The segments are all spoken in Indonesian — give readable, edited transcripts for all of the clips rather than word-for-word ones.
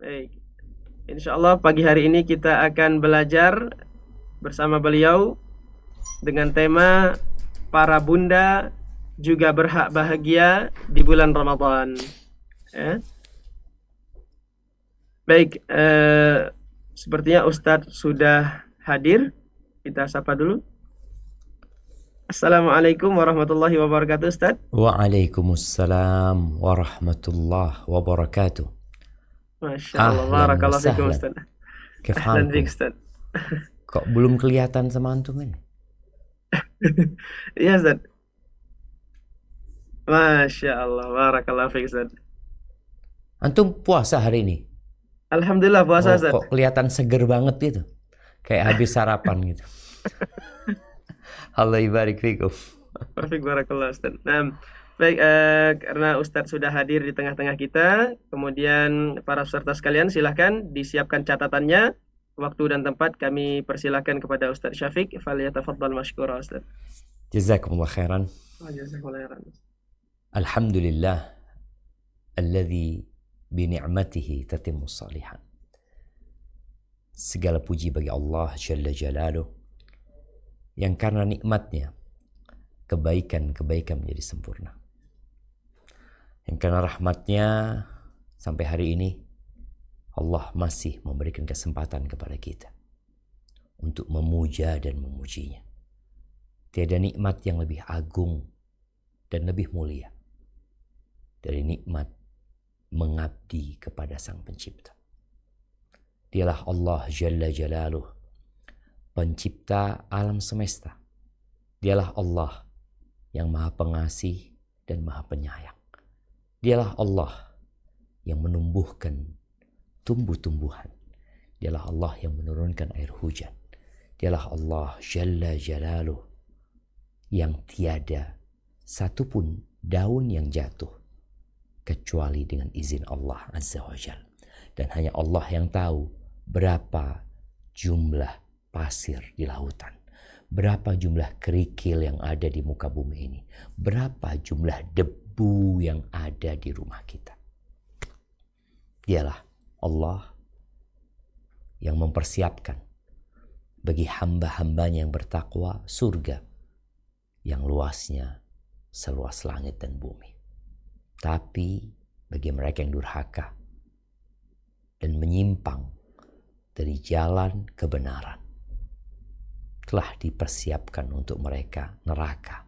Baik. Insya Allah pagi hari ini kita akan belajar bersama beliau dengan tema para bunda juga berhak bahagia di bulan Ramadan. Ya. Baik, sepertinya Ustadz sudah hadir. Kita sapa dulu. Assalamualaikum warahmatullahi wabarakatuh, Ustadz. Waalaikumsalam warahmatullahi wabarakatuh. Masya Allah, Ahlan wa barakallahu fikum, sahlan. Ustadz. Kif Ahlan bik, halkum? Ustadz. Kok belum kelihatan sama antum ini? Iya, Ustadz. Masya Allah, barakallahu fikum, Ustadz. Antum puasa hari ini? Alhamdulillah puasa, Oh, Ustadz. kok kelihatan seger banget gitu. Kayak habis sarapan gitu. Allah ibarik fikum. Perfect, barakallah, Ustaz. Nah, baik, karena Ustadz sudah hadir di tengah-tengah kita, kemudian para peserta sekalian silahkan disiapkan catatannya, waktu dan tempat kami persilahkan kepada Ustadz Syafiq. Falyatafaddal mashkura, Ustadz. Jazakumullah khairan. Jazakumullah khairan. Alhamdulillah alladzi bini'matihi tatimmus salihan. Segala puji bagi Allah Jalla Jalaluh yang karena nikmatnya kebaikan-kebaikan menjadi sempurna. Yang karena rahmatnya sampai hari ini Allah masih memberikan kesempatan kepada kita untuk memuja dan memujinya. Tiada nikmat yang lebih agung dan lebih mulia dari nikmat mengabdi kepada Sang Pencipta. Dialah Allah Jalla Jalaluh, pencipta alam semesta. Dialah Allah yang maha pengasih dan maha penyayang. Dialah Allah yang menumbuhkan tumbuh-tumbuhan. Dialah Allah yang menurunkan air hujan. Dialah Allah Jalla Jalaluh yang tiada satupun daun yang jatuh kecuali dengan izin Allah Azza wa Jalla. Dan hanya Allah yang tahu berapa jumlah pasir di lautan, berapa jumlah kerikil yang ada di muka bumi ini, berapa jumlah debu yang ada di rumah kita. Dialah Allah yang mempersiapkan bagi hamba-hambanya yang bertakwa surga yang luasnya seluas langit dan bumi. Tapi bagi mereka yang durhaka dan menyimpang dari jalan kebenaran, telah dipersiapkan untuk mereka neraka.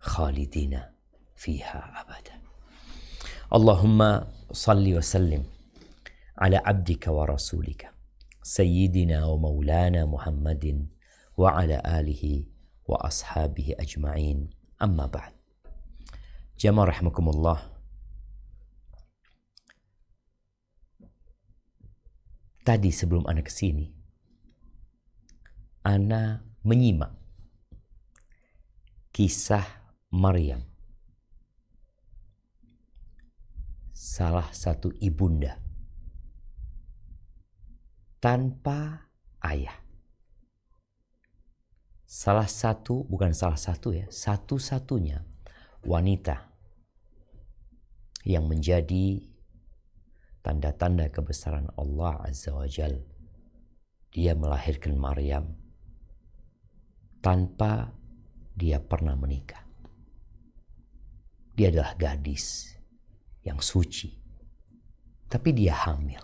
Khalidina fiha abada. Allahumma salli wa sallim ala abdika wa rasulika sayyidina wa maulana Muhammadin wa ala alihi wa ashabihi ajma'in. Amma ba'd. Jamaah rahimakumullah. Tadi sebelum Ana kesini, Ana menyimak kisah Maryam, salah satu ibunda tanpa ayah. Satu-satunya wanita yang menjadi tanda-tanda kebesaran Allah Azza wa Jal. Dia melahirkan Maryam tanpa dia pernah menikah. Dia adalah gadis yang suci, tapi dia hamil.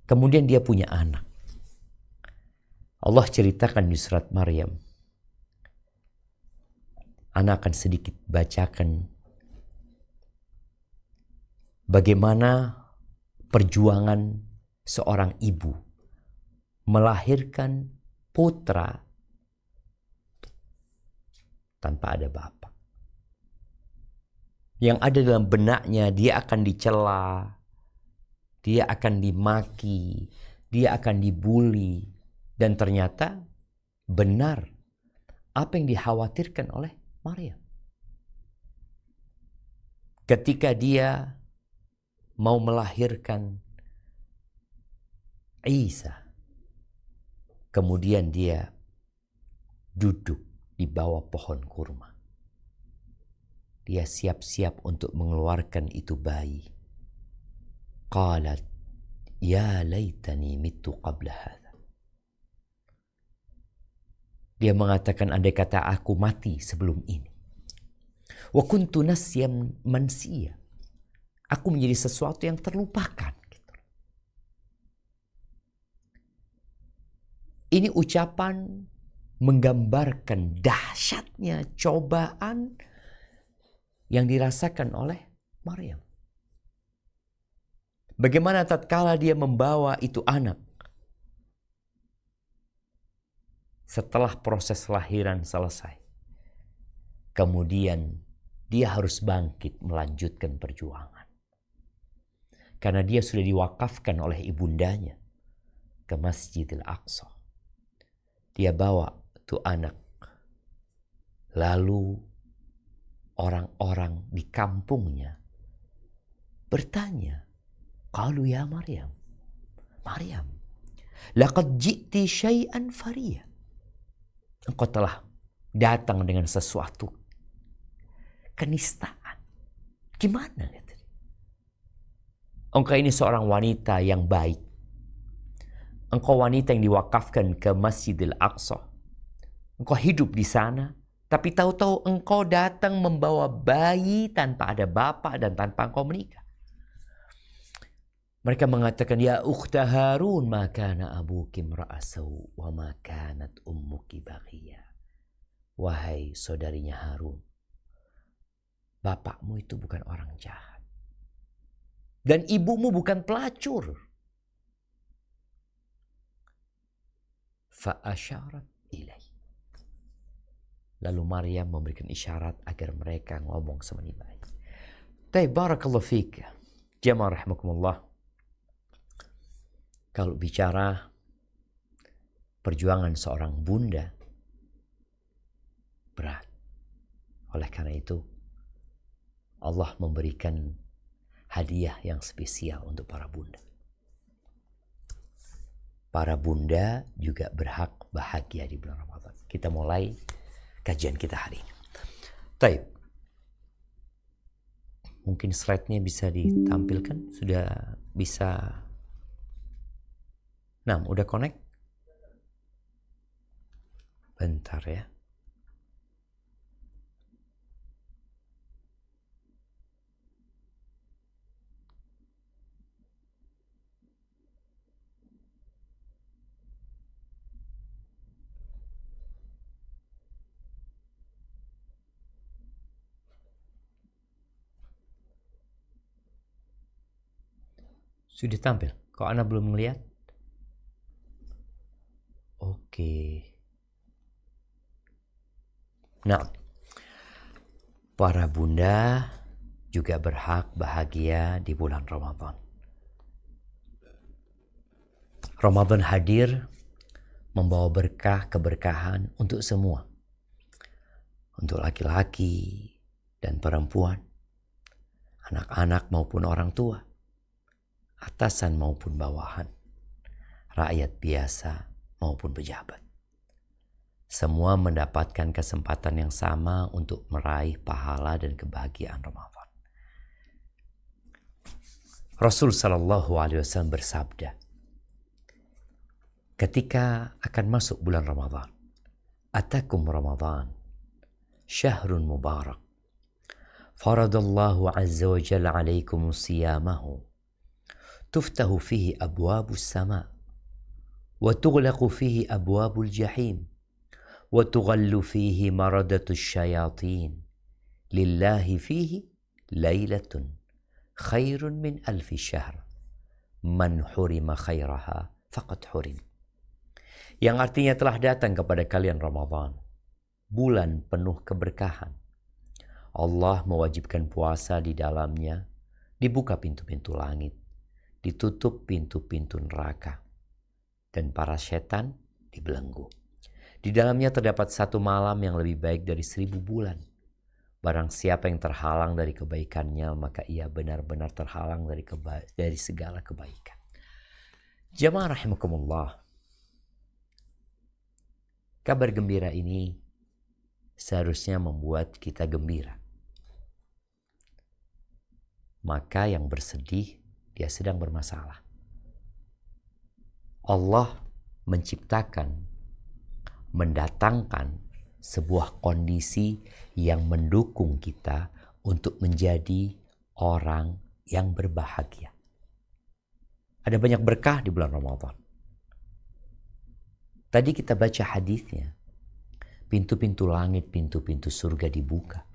Kemudian dia punya anak. Allah ceritakan di surat Maryam. Ana akan sedikit bacakan bagaimana perjuangan seorang ibu melahirkan putra tanpa ada bapak. Yang ada dalam benaknya, dia akan dicela, dia akan dimaki, dia akan dibuli. Dan ternyata benar apa yang dikhawatirkan oleh Maryam. Ketika dia mau melahirkan Isa, kemudian dia duduk di bawah pohon kurma. Dia siap-siap untuk mengeluarkan itu bayi. qalat ya laitani mittu qabla hadha. Dia mengatakan, andai kata aku mati sebelum ini. Wa kuntu nasyan mansiya. Aku menjadi sesuatu yang terlupakan. Gitu. Ini ucapan menggambarkan dahsyatnya cobaan yang dirasakan oleh Maryam. Bagaimana tatkala dia membawa itu anak. Setelah proses lahiran selesai. Kemudian dia harus bangkit melanjutkan perjuangan. Karena dia sudah diwakafkan oleh ibundanya ke Masjidil Aqsa. Dia bawa tuh anak. Lalu orang-orang di kampungnya bertanya, qalu ya Maryam, Maryam, laqad ji'ti syai'an fariya. Engkau telah datang dengan sesuatu kenistaan. Gimana? Engkau ini seorang wanita yang baik. Engkau wanita yang diwakafkan ke Masjidil Aqsa. Engkau hidup di sana. Tapi tahu-tahu engkau datang membawa bayi tanpa ada bapak dan tanpa engkau menikah. Mereka mengatakan, ya ukhta Harun, ma kana abuki imra'asaw wa ma kanat ummuki baghiya. Wahai saudarinya Harun, bapakmu itu bukan orang jahat. Dan ibumu bukan pelacur. Fa'asyarat ilaih. Lalu Maryam memberikan isyarat agar mereka ngomong sama ini baik. Taib, barakallahu fiik. Jamaah rahimakumullah. Kalau bicara perjuangan seorang bunda, berat. Oleh karena itu, Allah memberikan hadiah yang spesial untuk para bunda. Para bunda juga berhak bahagia di bulan Ramadan. Kita mulai kajian kita hari ini. Taib. Mungkin slide-nya bisa ditampilkan. Sudah bisa. Nah, udah connect? Bentar ya. Sudah tampil? Kok Anda belum melihat? Oke. Nah, para bunda juga berhak bahagia di bulan Ramadan. Ramadan hadir membawa berkah keberkahan untuk semua. Untuk laki-laki dan perempuan, anak-anak maupun orang tua, atasan maupun bawahan, rakyat biasa maupun pejabat. Semua mendapatkan kesempatan yang sama untuk meraih pahala dan kebahagiaan Ramadan. Rasul sallallahu alaihi wasallam bersabda, ketika akan masuk bulan Ramadan, atakum Ramadan, syahrun mubarak, faradallahu azza wa jalla alaikum siyamahu, tuftahu fihi abwabus sama, wa tughlaqu fihi abwabul jahim, wa tughallu fihi maradatus syayatin, lillahi fihi lailatun khairun min alfi syahr, man hurima khairaha faqad hurim. Yang artinya telah datang kepada kalian Ramadan, bulan penuh keberkahan. Allah mewajibkan puasa di dalamnya, dibuka pintu-pintu langit, ditutup pintu-pintu neraka, dan para setan dibelenggu. Di dalamnya terdapat satu malam yang lebih baik dari 1000 bulan. Barang siapa yang terhalang dari kebaikannya, maka ia benar-benar terhalang dari segala kebaikan. Jamaah rahimakumullah. Kabar gembira ini seharusnya membuat kita gembira. Maka yang bersedih dia sedang bermasalah. Allah menciptakan, mendatangkan sebuah kondisi yang mendukung kita untuk menjadi orang yang berbahagia. Ada banyak berkah di bulan Ramadan. Tadi kita baca hadisnya. Pintu-pintu langit, pintu-pintu surga dibuka.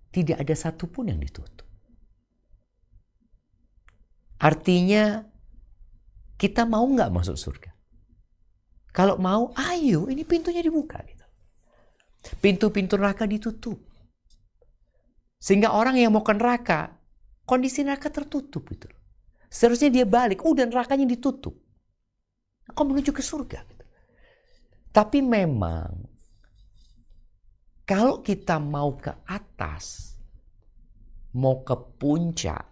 Tidak ada satupun yang ditutup. Artinya kita mau nggak masuk surga? Kalau mau, ayo ini pintunya dibuka. Gitu. Pintu-pintu neraka ditutup. Sehingga orang yang mau ke neraka, kondisi neraka tertutup. Gitu. Seharusnya dia balik, dan nerakanya ditutup. Kau menuju ke surga. Gitu. Tapi memang kalau kita mau ke atas, mau ke puncak,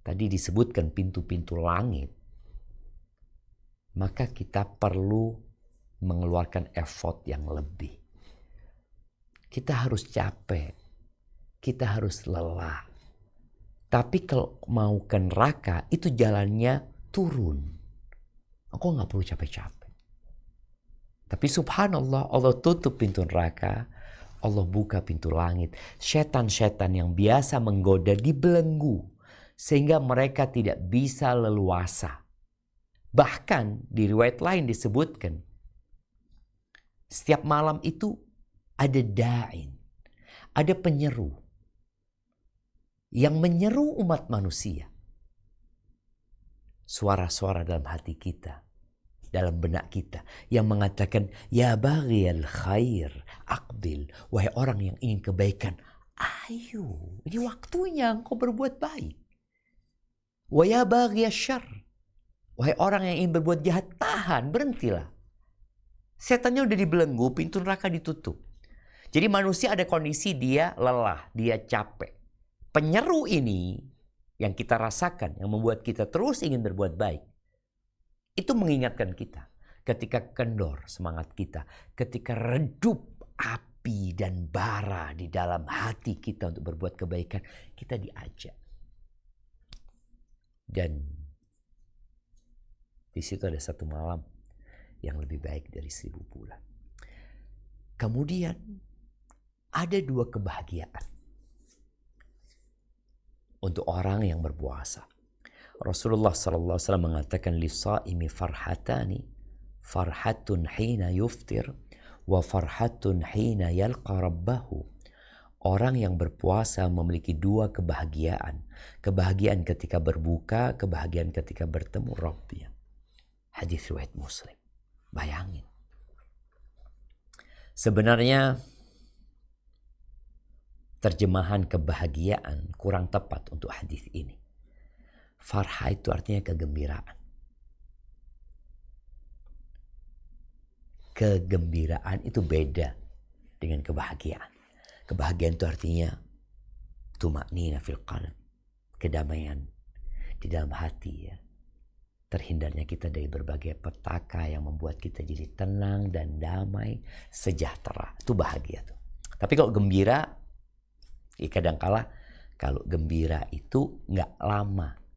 tadi disebutkan pintu-pintu langit, maka kita perlu mengeluarkan effort yang lebih. Kita harus capek, kita harus lelah. Tapi kalau mau ke neraka, itu jalannya turun. Aku nggak perlu capek-capek. Tapi subhanallah, Allah tutup pintu neraka, Allah buka pintu langit. Setan-setan yang biasa menggoda dibelenggu. Sehingga mereka tidak bisa leluasa. Bahkan di riwayat lain disebutkan. Setiap malam itu ada da'in. Ada penyeru. Yang menyeru umat manusia. Suara-suara dalam hati kita. Dalam benak kita yang mengatakan, ya baghiyal khair aqbil, wahai orang yang ingin kebaikan, ayo, ini waktunya engkau berbuat baik. Wa ya baghiyal syarr, wahai orang yang ingin berbuat jahat, tahan, berhentilah. Setannya udah dibelenggu, pintu neraka ditutup. Jadi manusia ada kondisi dia lelah, dia capek. Penyeru ini yang kita rasakan, yang membuat kita terus ingin berbuat baik. Itu mengingatkan kita ketika kendor semangat kita, ketika redup api dan bara di dalam hati kita untuk berbuat kebaikan, kita diajak. Dan di situ ada satu malam yang lebih baik dari 1000 bulan. Kemudian ada 2 kebahagiaan untuk orang yang berpuasa. Rasulullah SAW mengatakan lisaimi farhatani, farhatun hina yuftir wa farhatun hina yalqa rabbahu. Orang yang berpuasa memiliki 2 kebahagiaan. Kebahagiaan ketika berbuka, kebahagiaan ketika bertemu Rabbnya. Hadis riwayat Muslim. Bayangin. Sebenarnya terjemahan kebahagiaan kurang tepat untuk hadis ini. Farha itu artinya kegembiraan. Kegembiraan itu beda dengan kebahagiaan. Kebahagiaan itu artinya tuma'nina fil qalb, kedamaian di dalam hati ya. Terhindarnya kita dari berbagai petaka yang membuat kita jadi tenang dan damai, sejahtera. Itu bahagia tuh. Tapi kalau gembira, ya kadangkala kalau gembira itu nggak lama.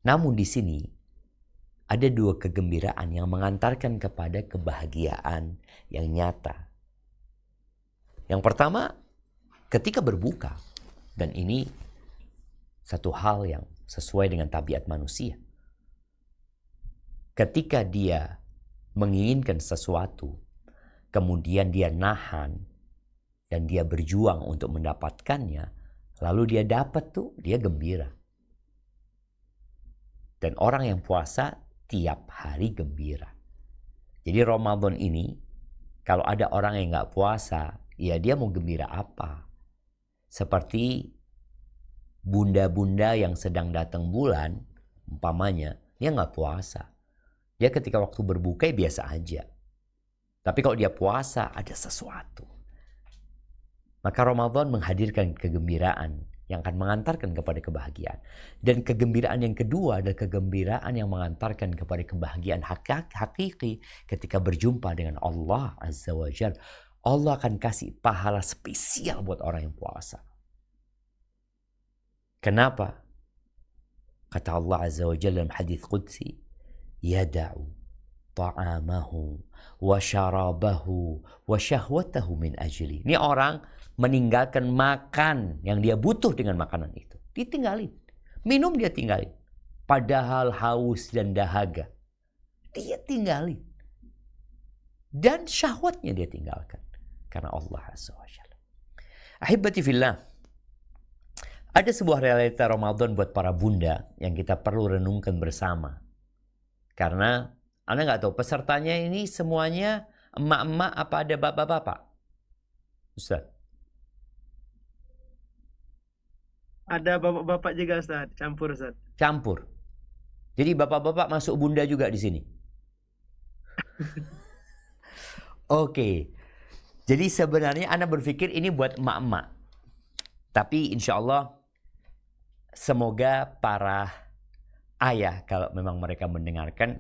Namun di sini ada 2 kegembiraan yang mengantarkan kepada kebahagiaan yang nyata. Yang pertama, ketika berbuka, dan ini satu hal yang sesuai dengan tabiat manusia. Ketika dia menginginkan sesuatu, kemudian dia nahan dan dia berjuang untuk mendapatkannya, lalu dia dapat tuh, dia gembira. Dan orang yang puasa tiap hari gembira. Jadi Ramadan ini, kalau ada orang yang gak puasa, ya dia mau gembira apa? Seperti bunda-bunda yang sedang datang bulan, umpamanya, dia gak puasa. Dia ketika waktu berbuka ya biasa aja. Tapi kalau dia puasa, ada sesuatu. Maka Ramadan menghadirkan kegembiraan yang akan mengantarkan kepada kebahagiaan. Dan kegembiraan yang kedua adalah kegembiraan yang mengantarkan kepada kebahagiaan hakiki ketika berjumpa dengan Allah Azza wa Jalla. Allah akan kasih pahala spesial buat orang yang puasa. Kenapa? Kata Allah Azza wa Jalla dalam hadis qudsi, yada'u ta'amahu wa syarabahu wa syahwatahu min ajli. Ini orang meninggalkan makan yang dia butuh dengan makanan itu. Ditinggalin. Minum dia tinggalin. Padahal haus dan dahaga, dia tinggalin. Dan syahwatnya dia tinggalkan. Karena Allah Azza wa Jalla. Ahibati fillah, ada sebuah realita Ramadan buat para bunda yang kita perlu renungkan bersama. Karena Anda nggak tahu pesertanya ini semuanya emak-emak apa ada bapak-bapak? Ustaz. Ada bapak-bapak juga Ustaz, campur Ustaz. Campur. Jadi bapak-bapak masuk bunda juga di sini. Oke. Jadi sebenarnya Anda berpikir ini buat emak-emak. Tapi insya Allah semoga para ayah kalau memang mereka mendengarkan,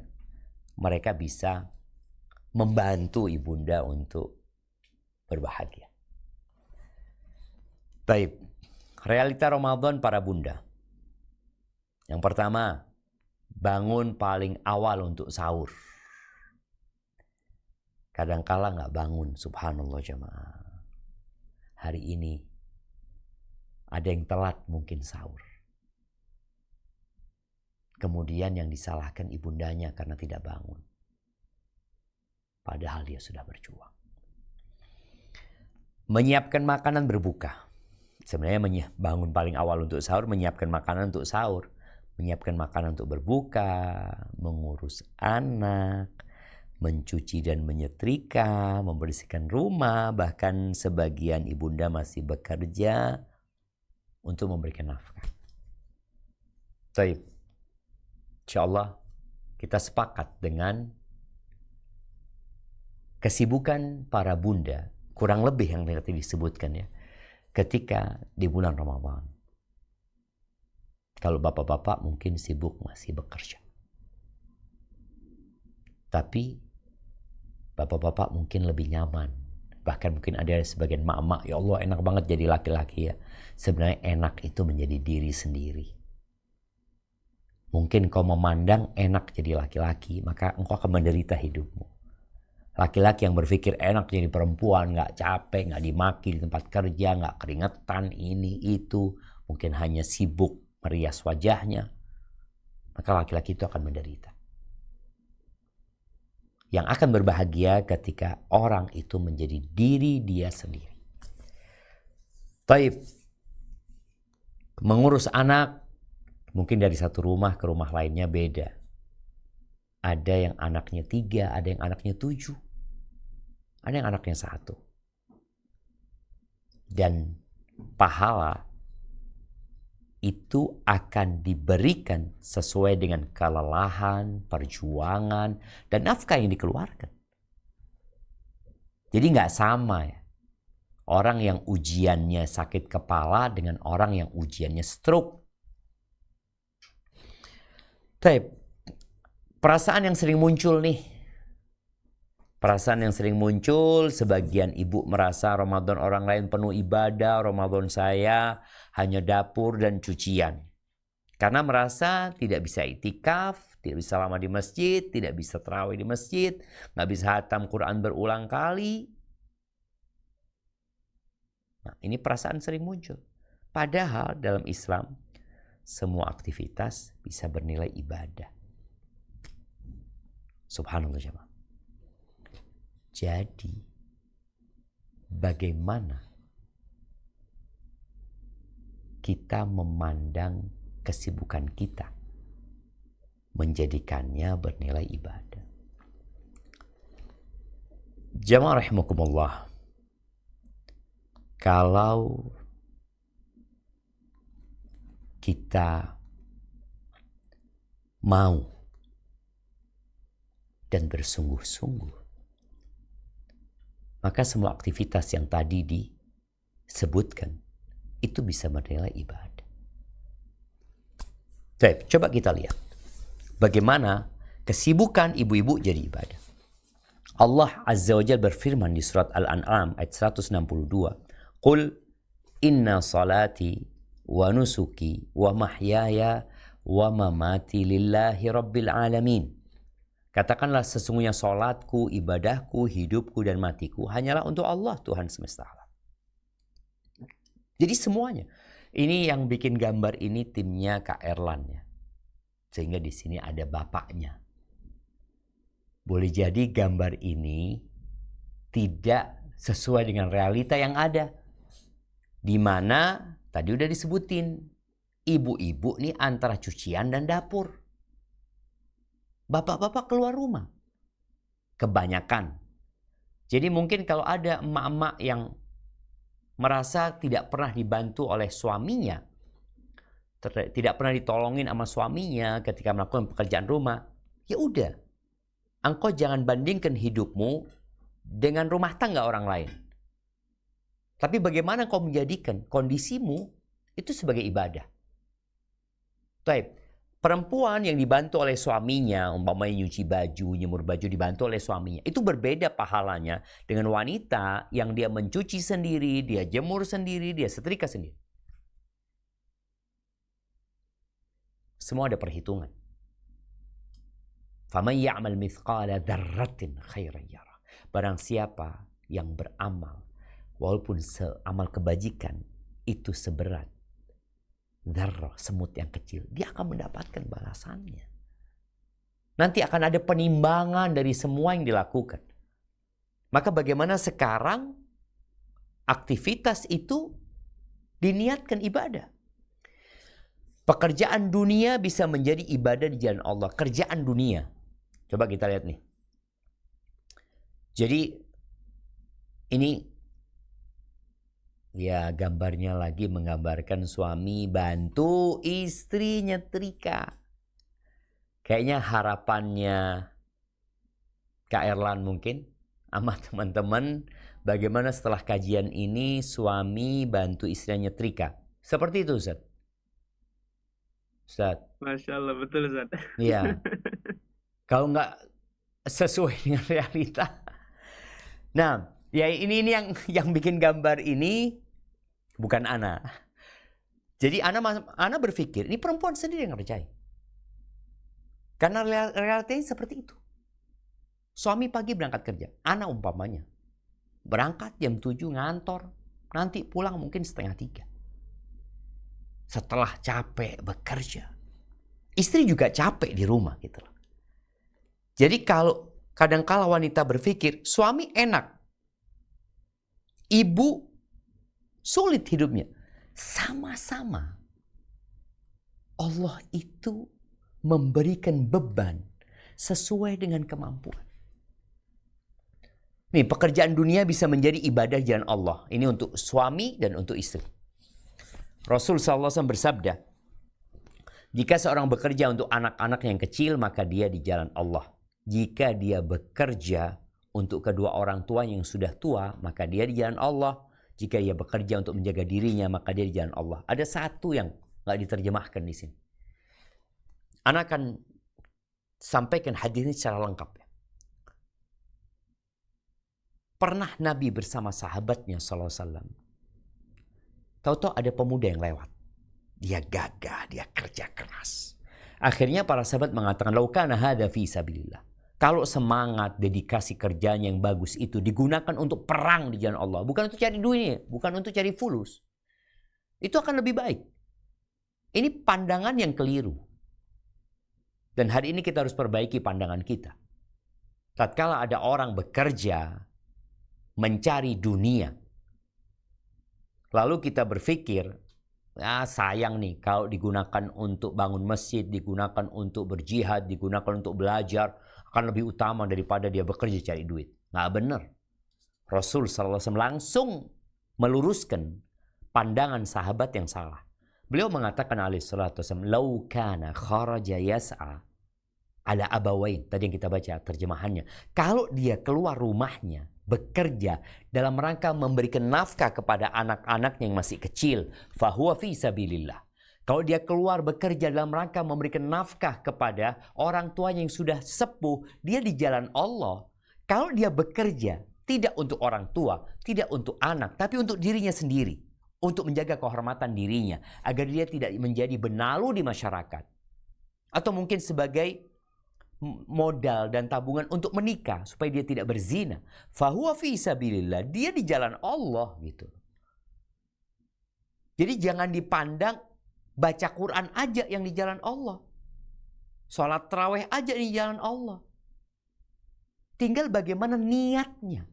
mereka bisa membantu ibunda untuk berbahagia. Baik, realita Ramadan para bunda. Yang pertama, bangun paling awal untuk sahur. Kadangkala nggak bangun, subhanallah jemaah. Hari ini ada yang telat mungkin sahur. Kemudian yang disalahkan ibundanya karena tidak bangun. Padahal dia sudah berjuang. Menyiapkan makanan berbuka. Sebenarnya bangun paling awal untuk sahur, menyiapkan makanan untuk sahur. Menyiapkan makanan untuk berbuka, mengurus anak, mencuci dan menyetrika, membersihkan rumah, bahkan sebagian ibunda masih bekerja untuk memberikan nafkah. Baik. InsyaAllah kita sepakat dengan kesibukan para bunda, kurang lebih yang tadi disebutkan ya, ketika di bulan Ramadan. Kalau bapak-bapak mungkin sibuk masih bekerja. Tapi bapak-bapak mungkin lebih nyaman. Bahkan mungkin ada sebagian mak-mak, ya Allah enak banget jadi laki-laki ya. Sebenarnya enak itu menjadi diri sendiri. Mungkin kau memandang enak jadi laki-laki, maka engkau akan menderita hidupmu. Laki-laki yang berpikir enak jadi perempuan, gak capek, gak dimaki di tempat kerja, gak keringetan, ini, itu. Mungkin hanya sibuk merias wajahnya. Maka laki-laki itu akan menderita. Yang akan berbahagia ketika orang itu menjadi diri dia sendiri. Taib. Mengurus anak, mungkin dari satu rumah ke rumah lainnya beda. Ada yang anaknya 3, ada yang anaknya 7. Ada yang anaknya 1. Dan pahala itu akan diberikan sesuai dengan kelelahan, perjuangan, dan nafkah yang dikeluarkan. Jadi nggak sama ya. Orang yang ujiannya sakit kepala dengan orang yang ujiannya stroke. Baik, perasaan yang sering muncul nih. Perasaan yang sering muncul, sebagian ibu merasa Ramadan orang lain penuh ibadah, Ramadan saya hanya dapur dan cucian. Karena merasa tidak bisa itikaf, tidak bisa lama di masjid, tidak bisa tarawih di masjid, nggak bisa hatam Quran berulang kali. Nah, ini perasaan sering muncul. Padahal dalam Islam, semua aktivitas bisa bernilai ibadah. Subhanallah jemaah. Jadi, bagaimana kita memandang kesibukan kita menjadikannya bernilai ibadah? Jamaah rahimakumullah. Kalau kita mau dan bersungguh-sungguh, maka semua aktivitas yang tadi disebutkan itu bisa bernilai ibadah. Baik, coba kita lihat bagaimana kesibukan ibu-ibu jadi ibadah. Allah Azza wa Jalla berfirman di surat Al-An'am ayat 162, "Qul inna salati wa nusuki wa mahyaya wa mamati lillahi rabbil alamin. Katakanlah sesungguhnya salatku, ibadahku, hidupku dan matiku hanyalah untuk Allah Tuhan semesta alam. Jadi semuanya. Ini yang bikin gambar ini timnya Kak Erlan ya. Sehingga di sini ada bapaknya. Boleh jadi gambar ini tidak sesuai dengan realita yang ada. Di mana tadi udah disebutin, ibu-ibu nih antara cucian dan dapur. Bapak-bapak keluar rumah. Kebanyakan. Jadi mungkin kalau ada emak-emak yang merasa tidak pernah dibantu oleh suaminya, tidak pernah ditolongin sama suaminya ketika melakukan pekerjaan rumah, ya udah, engkau jangan bandingkan hidupmu dengan rumah tangga orang lain. Tapi bagaimana kau menjadikan kondisimu itu sebagai ibadah. Baik, perempuan yang dibantu oleh suaminya, umpamanya nyuci baju, nyemur baju dibantu oleh suaminya, itu berbeda pahalanya dengan wanita yang dia mencuci sendiri, dia jemur sendiri, dia setrika sendiri. Semua ada perhitungan. Faman ya'mal mithqala dzarratin khairan yarah. Barang siapa yang beramal walaupun seamal kebajikan itu seberat dzarrah, semut yang kecil, dia akan mendapatkan balasannya. Nanti akan ada penimbangan dari semua yang dilakukan. Maka bagaimana sekarang aktivitas itu diniatkan ibadah. Pekerjaan dunia bisa menjadi ibadah di jalan Allah. Kerjaan dunia. Coba kita lihat nih. Jadi ini ya gambarnya lagi menggambarkan suami bantu istri nyetrika. Kayaknya harapannya Kak Erlan mungkin sama teman-teman, bagaimana setelah kajian ini suami bantu istrinya nyetrika. Seperti itu Ustaz. Ustaz. Masya Allah, betul Ustaz. Iya. Kalau nggak sesuai dengan realita. Nah, ya ini yang bikin gambar ini bukan Ana. Jadi Ana berpikir ini perempuan sendiri yang ngerjain. Karena realitanya seperti itu. Suami pagi berangkat kerja, Ana umpamanya berangkat jam 7 ngantor, nanti pulang mungkin 2:30. Setelah capek bekerja, istri juga capek di rumah gitu loh. Jadi kalau kadang-kala wanita berpikir suami enak, ibu sulit hidupnya. Sama-sama Allah itu memberikan beban sesuai dengan kemampuan. Nih, pekerjaan dunia bisa menjadi ibadah jalan Allah. Ini untuk suami dan untuk istri. Rasul SAW bersabda, jika seorang bekerja untuk anak-anak yang kecil, maka dia di jalan Allah. Jika dia bekerja untuk kedua orang tua yang sudah tua, maka dia di jalan Allah. Jika dia bekerja untuk menjaga dirinya, maka dia di jalan Allah. Ada satu yang nggak diterjemahkan di sini. Ana akan sampaikan hadis ini secara lengkap. Pernah Nabi bersama sahabatnya SAW. Tahu-tahu ada pemuda yang lewat. Dia gagah, dia kerja keras. Akhirnya para sahabat mengatakan, "Lau kana hadza fi sabilillah." Kalau semangat, dedikasi kerjanya yang bagus itu digunakan untuk perang di jalan Allah, bukan untuk cari duit, bukan untuk cari fulus, itu akan lebih baik. Ini pandangan yang keliru. Dan hari ini kita harus perbaiki pandangan kita. Tatkala ada orang bekerja mencari dunia, lalu kita berpikir, sayang nih kalau digunakan untuk bangun masjid, digunakan untuk berjihad, digunakan untuk belajar, akan lebih utama daripada dia bekerja cari duit. Nggak benar. Rasul SAW langsung meluruskan pandangan sahabat yang salah. Beliau mengatakan alaihi salatu wasallam, "Lau kana kharaja yas'a ala abawain." Tadi yang kita baca terjemahannya. Kalau dia keluar rumahnya bekerja dalam rangka memberikan nafkah kepada anak-anak yang masih kecil, fahuwa fi sabilillah. Kalau dia keluar bekerja dalam rangka memberikan nafkah kepada orang tua yang sudah sepuh, dia di jalan Allah. Kalau dia bekerja tidak untuk orang tua, tidak untuk anak, tapi untuk dirinya sendiri, untuk menjaga kehormatan dirinya, agar dia tidak menjadi benalu di masyarakat, Atau mungkin sebagai modal dan tabungan untuk menikah supaya dia tidak berzina. Fahuwa fi sabilillah, dia di jalan Allah gitu. Jadi jangan dipandang baca Quran aja yang di jalan Allah. Sholat tarawih aja di jalan Allah. Tinggal bagaimana niatnya.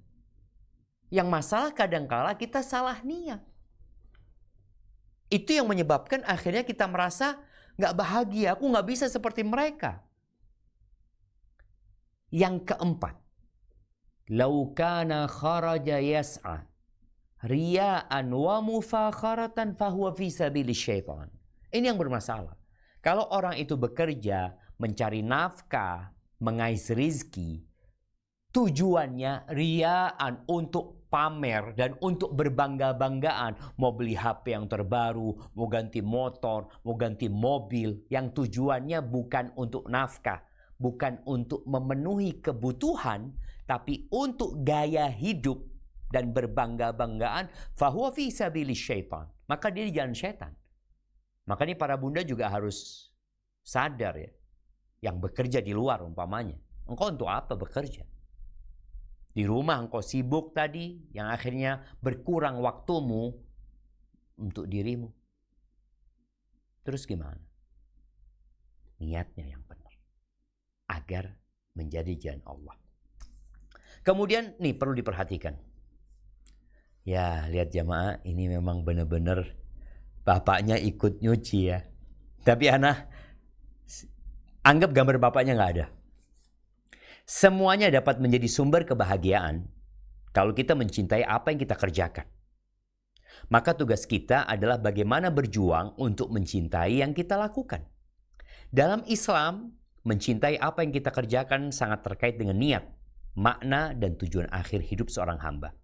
Yang masalah kadangkala kita salah niat. Itu yang menyebabkan akhirnya kita merasa gak bahagia. Aku gak bisa seperti mereka. Yang keempat, lau kana kharaja yas'a riya'an wa mufakharatan fahuwa fi sabilis syaitan. Ini yang bermasalah. Kalau orang itu bekerja, mencari nafkah, mengais rizki, tujuannya riya'an, untuk pamer dan untuk berbangga-banggaan, mau beli HP yang terbaru, mau ganti motor, mau ganti mobil, yang tujuannya bukan untuk nafkah, bukan untuk memenuhi kebutuhan, tapi untuk gaya hidup dan berbangga-banggaan, fahuwa fi sabilis syaitan. Maka dia di jalan syaitan. Makanya para bunda juga harus sadar ya, yang bekerja di luar umpamanya. Engkau untuk apa bekerja? Di rumah engkau sibuk tadi, yang akhirnya berkurang waktumu untuk dirimu. Terus gimana? Niatnya yang benar. Agar menjadi jalan Allah. Kemudian nih perlu diperhatikan. Ya lihat jamaah, ini memang benar-benar bapaknya ikut nyuci ya. Tapi anak anggap gambar bapaknya nggak ada. Semuanya dapat menjadi sumber kebahagiaan kalau kita mencintai apa yang kita kerjakan. Maka tugas kita adalah bagaimana berjuang untuk mencintai yang kita lakukan. Dalam Islam, mencintai apa yang kita kerjakan sangat terkait dengan niat, makna, dan tujuan akhir hidup seorang hamba.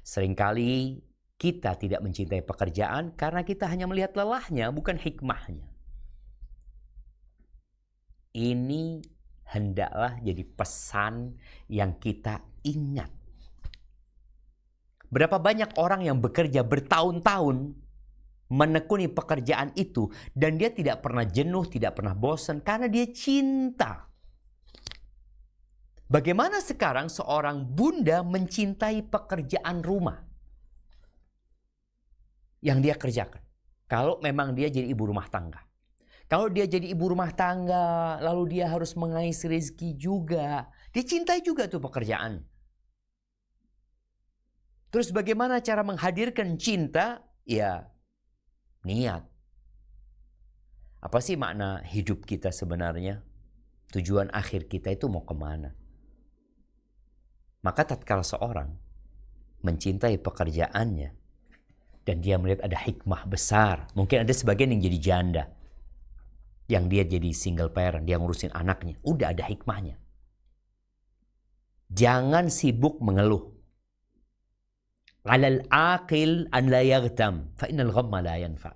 Seringkali kita tidak mencintai pekerjaan karena kita hanya melihat lelahnya, bukan hikmahnya. Ini hendaklah jadi pesan yang kita ingat. Berapa banyak orang yang bekerja bertahun-tahun menekuni pekerjaan itu dan dia tidak pernah jenuh, tidak pernah bosan karena dia cinta. Bagaimana sekarang seorang bunda mencintai pekerjaan rumah yang dia kerjakan? Kalau memang dia jadi ibu rumah tangga. Kalau dia jadi ibu rumah tangga, lalu dia harus mengais rezeki juga. Dia cintai juga tuh pekerjaan. Terus bagaimana cara menghadirkan cinta? Ya, niat. Apa sih makna hidup kita sebenarnya? Tujuan akhir kita itu mau kemana? Maka tatkala seorang mencintai pekerjaannya dan dia melihat ada hikmah besar. Mungkin ada sebagian yang jadi janda, yang dia jadi single parent, dia ngurusin anaknya. Udah ada hikmahnya. Jangan sibuk mengeluh. Alal aqil an la yaghtam, fa innal ghamma la yanfa.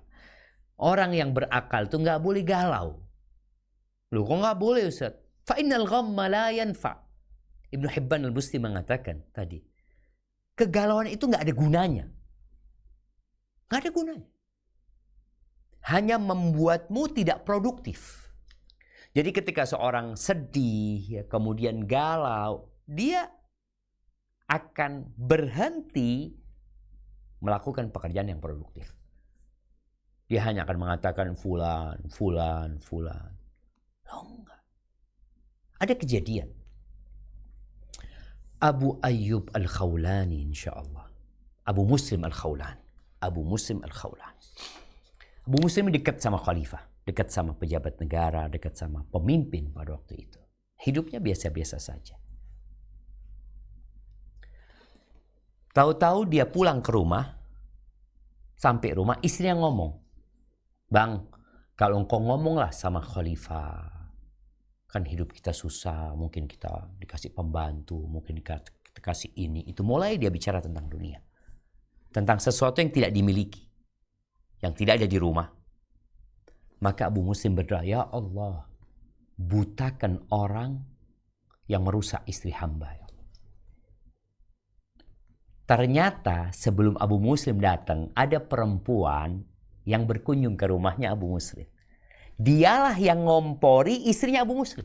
Orang yang berakal tuh nggak boleh galau. Loh kok nggak boleh Ustaz? Fa innal ghamma la yanfa. Ibnu Hibban al-Busti mengatakan tadi, kegalauan itu nggak ada gunanya. Nggak ada gunanya. Hanya membuatmu tidak produktif. Jadi ketika seorang sedih, ya, kemudian galau, dia akan berhenti melakukan pekerjaan yang produktif. Dia hanya akan mengatakan fulan. Oh enggak. Ada kejadian. Abu Ayyub Al-Khawlani insyaallah. Abu Muslim Al-Khawlani. Abu Muslim dekat sama khalifah, dekat sama pejabat negara, dekat sama pemimpin pada waktu itu. Hidupnya biasa-biasa saja. Tahu-tahu dia pulang ke rumah, sampai rumah istrinya ngomong, "Bang, kalau engkau ngomonglah sama khalifah, kan hidup kita susah, mungkin kita dikasih pembantu, mungkin kita kasih ini, itu." Mulai dia bicara tentang dunia. Tentang sesuatu yang tidak dimiliki, yang tidak ada di rumah. Maka Abu Muslim berdoa, "Ya Allah, butakan orang yang merusak istri hamba." Ternyata sebelum Abu Muslim datang, ada perempuan yang berkunjung ke rumahnya Abu Muslim. Dialah yang ngompori istrinya Abu Muslim.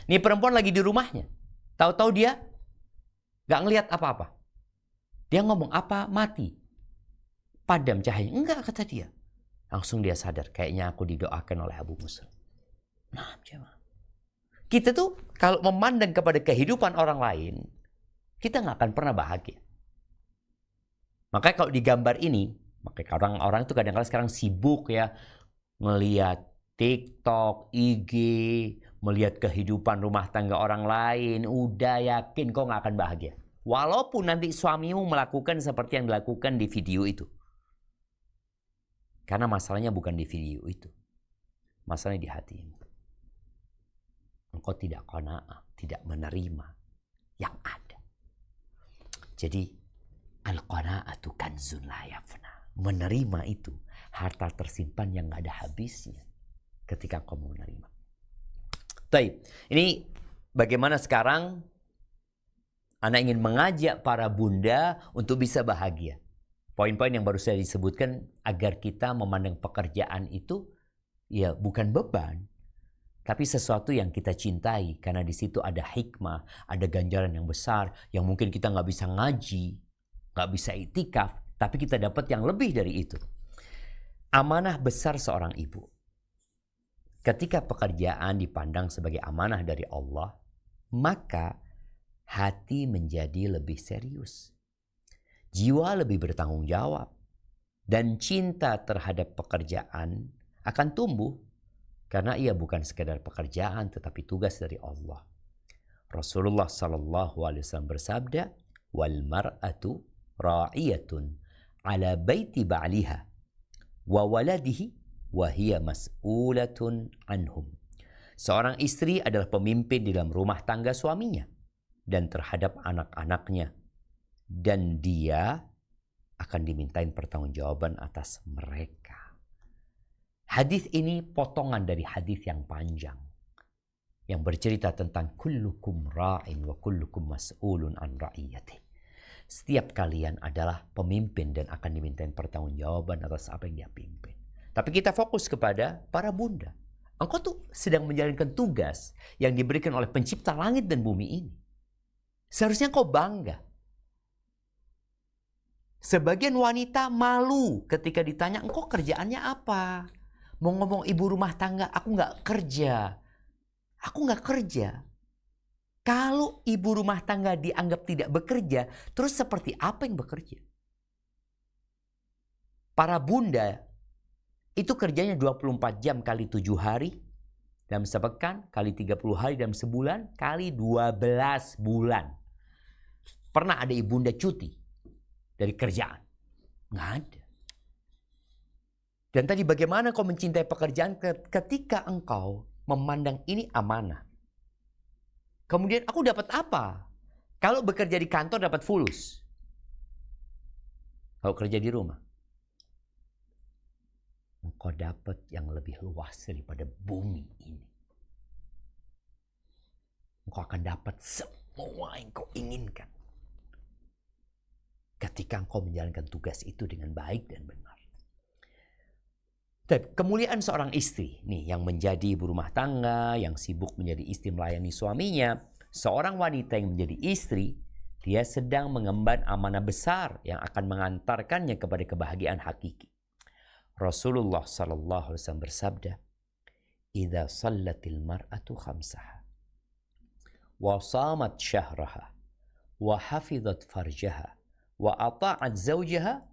Nih perempuan lagi di rumahnya. Tahu-tahu dia gak ngelihat apa-apa. Dia ngomong, apa mati? Padam cahayanya. Enggak, kata dia. Langsung dia sadar, kayaknya aku didoakan oleh Abu Muslim. Nah, jemaah. Kita tuh kalau memandang kepada kehidupan orang lain, kita nggak akan pernah bahagia. Makanya kalau di gambar ini, makanya orang-orang itu kadang-kadang sekarang sibuk ya, ngelihat TikTok, IG, melihat kehidupan rumah tangga orang lain, udah yakin kok nggak akan bahagia. Walaupun nanti suamimu melakukan seperti yang dilakukan di video itu. Karena masalahnya bukan di video itu. Masalahnya di hatimu. Engkau tidak qanaah, tidak menerima yang ada. Jadi, al-qanaatu kanzun la yafna. Menerima itu harta tersimpan yang gak ada habisnya ketika kau menerima. Baik, ini bagaimana sekarang Ana ingin mengajak para bunda untuk bisa bahagia. Poin-poin yang baru saya disebutkan agar kita memandang pekerjaan itu ya bukan beban, tapi sesuatu yang kita cintai karena di situ ada hikmah, ada ganjaran yang besar yang mungkin kita nggak bisa ngaji, nggak bisa iktikaf, tapi kita dapat yang lebih dari itu. Amanah besar seorang ibu. Ketika pekerjaan dipandang sebagai amanah dari Allah, maka hati menjadi lebih serius. Jiwa lebih bertanggung jawab. Dan cinta terhadap pekerjaan akan tumbuh. Karena ia bukan sekedar pekerjaan tetapi tugas dari Allah. Rasulullah SAW bersabda, "Wal mar'atu ra'iyatun ala baiti ba'liha wa waladihi wa hiya mas'ulatun anhum." Seorang istri adalah pemimpin di dalam rumah tangga suaminya dan terhadap anak-anaknya. Dan dia akan dimintain pertanggungjawaban atas mereka. Hadis ini potongan dari hadis yang panjang yang bercerita tentang kullukum ra'in wa kullukum mas'ulun an ra'iyati. Setiap kalian adalah pemimpin dan akan dimintain pertanggungjawaban atas apa yang dia pimpin. Tapi kita fokus kepada para bunda. Engkau tuh sedang menjalankan tugas yang diberikan oleh pencipta langit dan bumi ini. Seharusnya kau bangga. Sebagian wanita malu ketika ditanya, engkau kerjaannya apa? Mau ngomong ibu rumah tangga, aku nggak kerja. Aku nggak kerja. Kalau ibu rumah tangga dianggap tidak bekerja, terus seperti apa yang bekerja? Para bunda itu kerjanya 24 jam kali 7 hari dalam sepekan, kali 30 hari dalam sebulan, kali 12 bulan. Pernah ada ibunda cuti dari kerjaan? Nggak ada. Dan tadi bagaimana kau mencintai pekerjaan ketika engkau memandang ini amanah. Kemudian aku dapat apa? Kalau bekerja di kantor dapat fulus. Kalau kerja di rumah, engkau dapat yang lebih luas daripada bumi ini. Engkau akan dapat semua yang kau inginkan ketika engkau menjalankan tugas itu dengan baik dan benar. Dan kemuliaan seorang istri nih yang menjadi ibu rumah tangga, yang sibuk menjadi istri melayani suaminya, seorang wanita yang menjadi istri, dia sedang mengemban amanah besar yang akan mengantarkannya kepada kebahagiaan hakiki. Rasulullah SAW bersabda, "Idza sallatil mar'atu khamsaha wa shamat syahraha wa hafizat farjaha wa ata'at zawjaha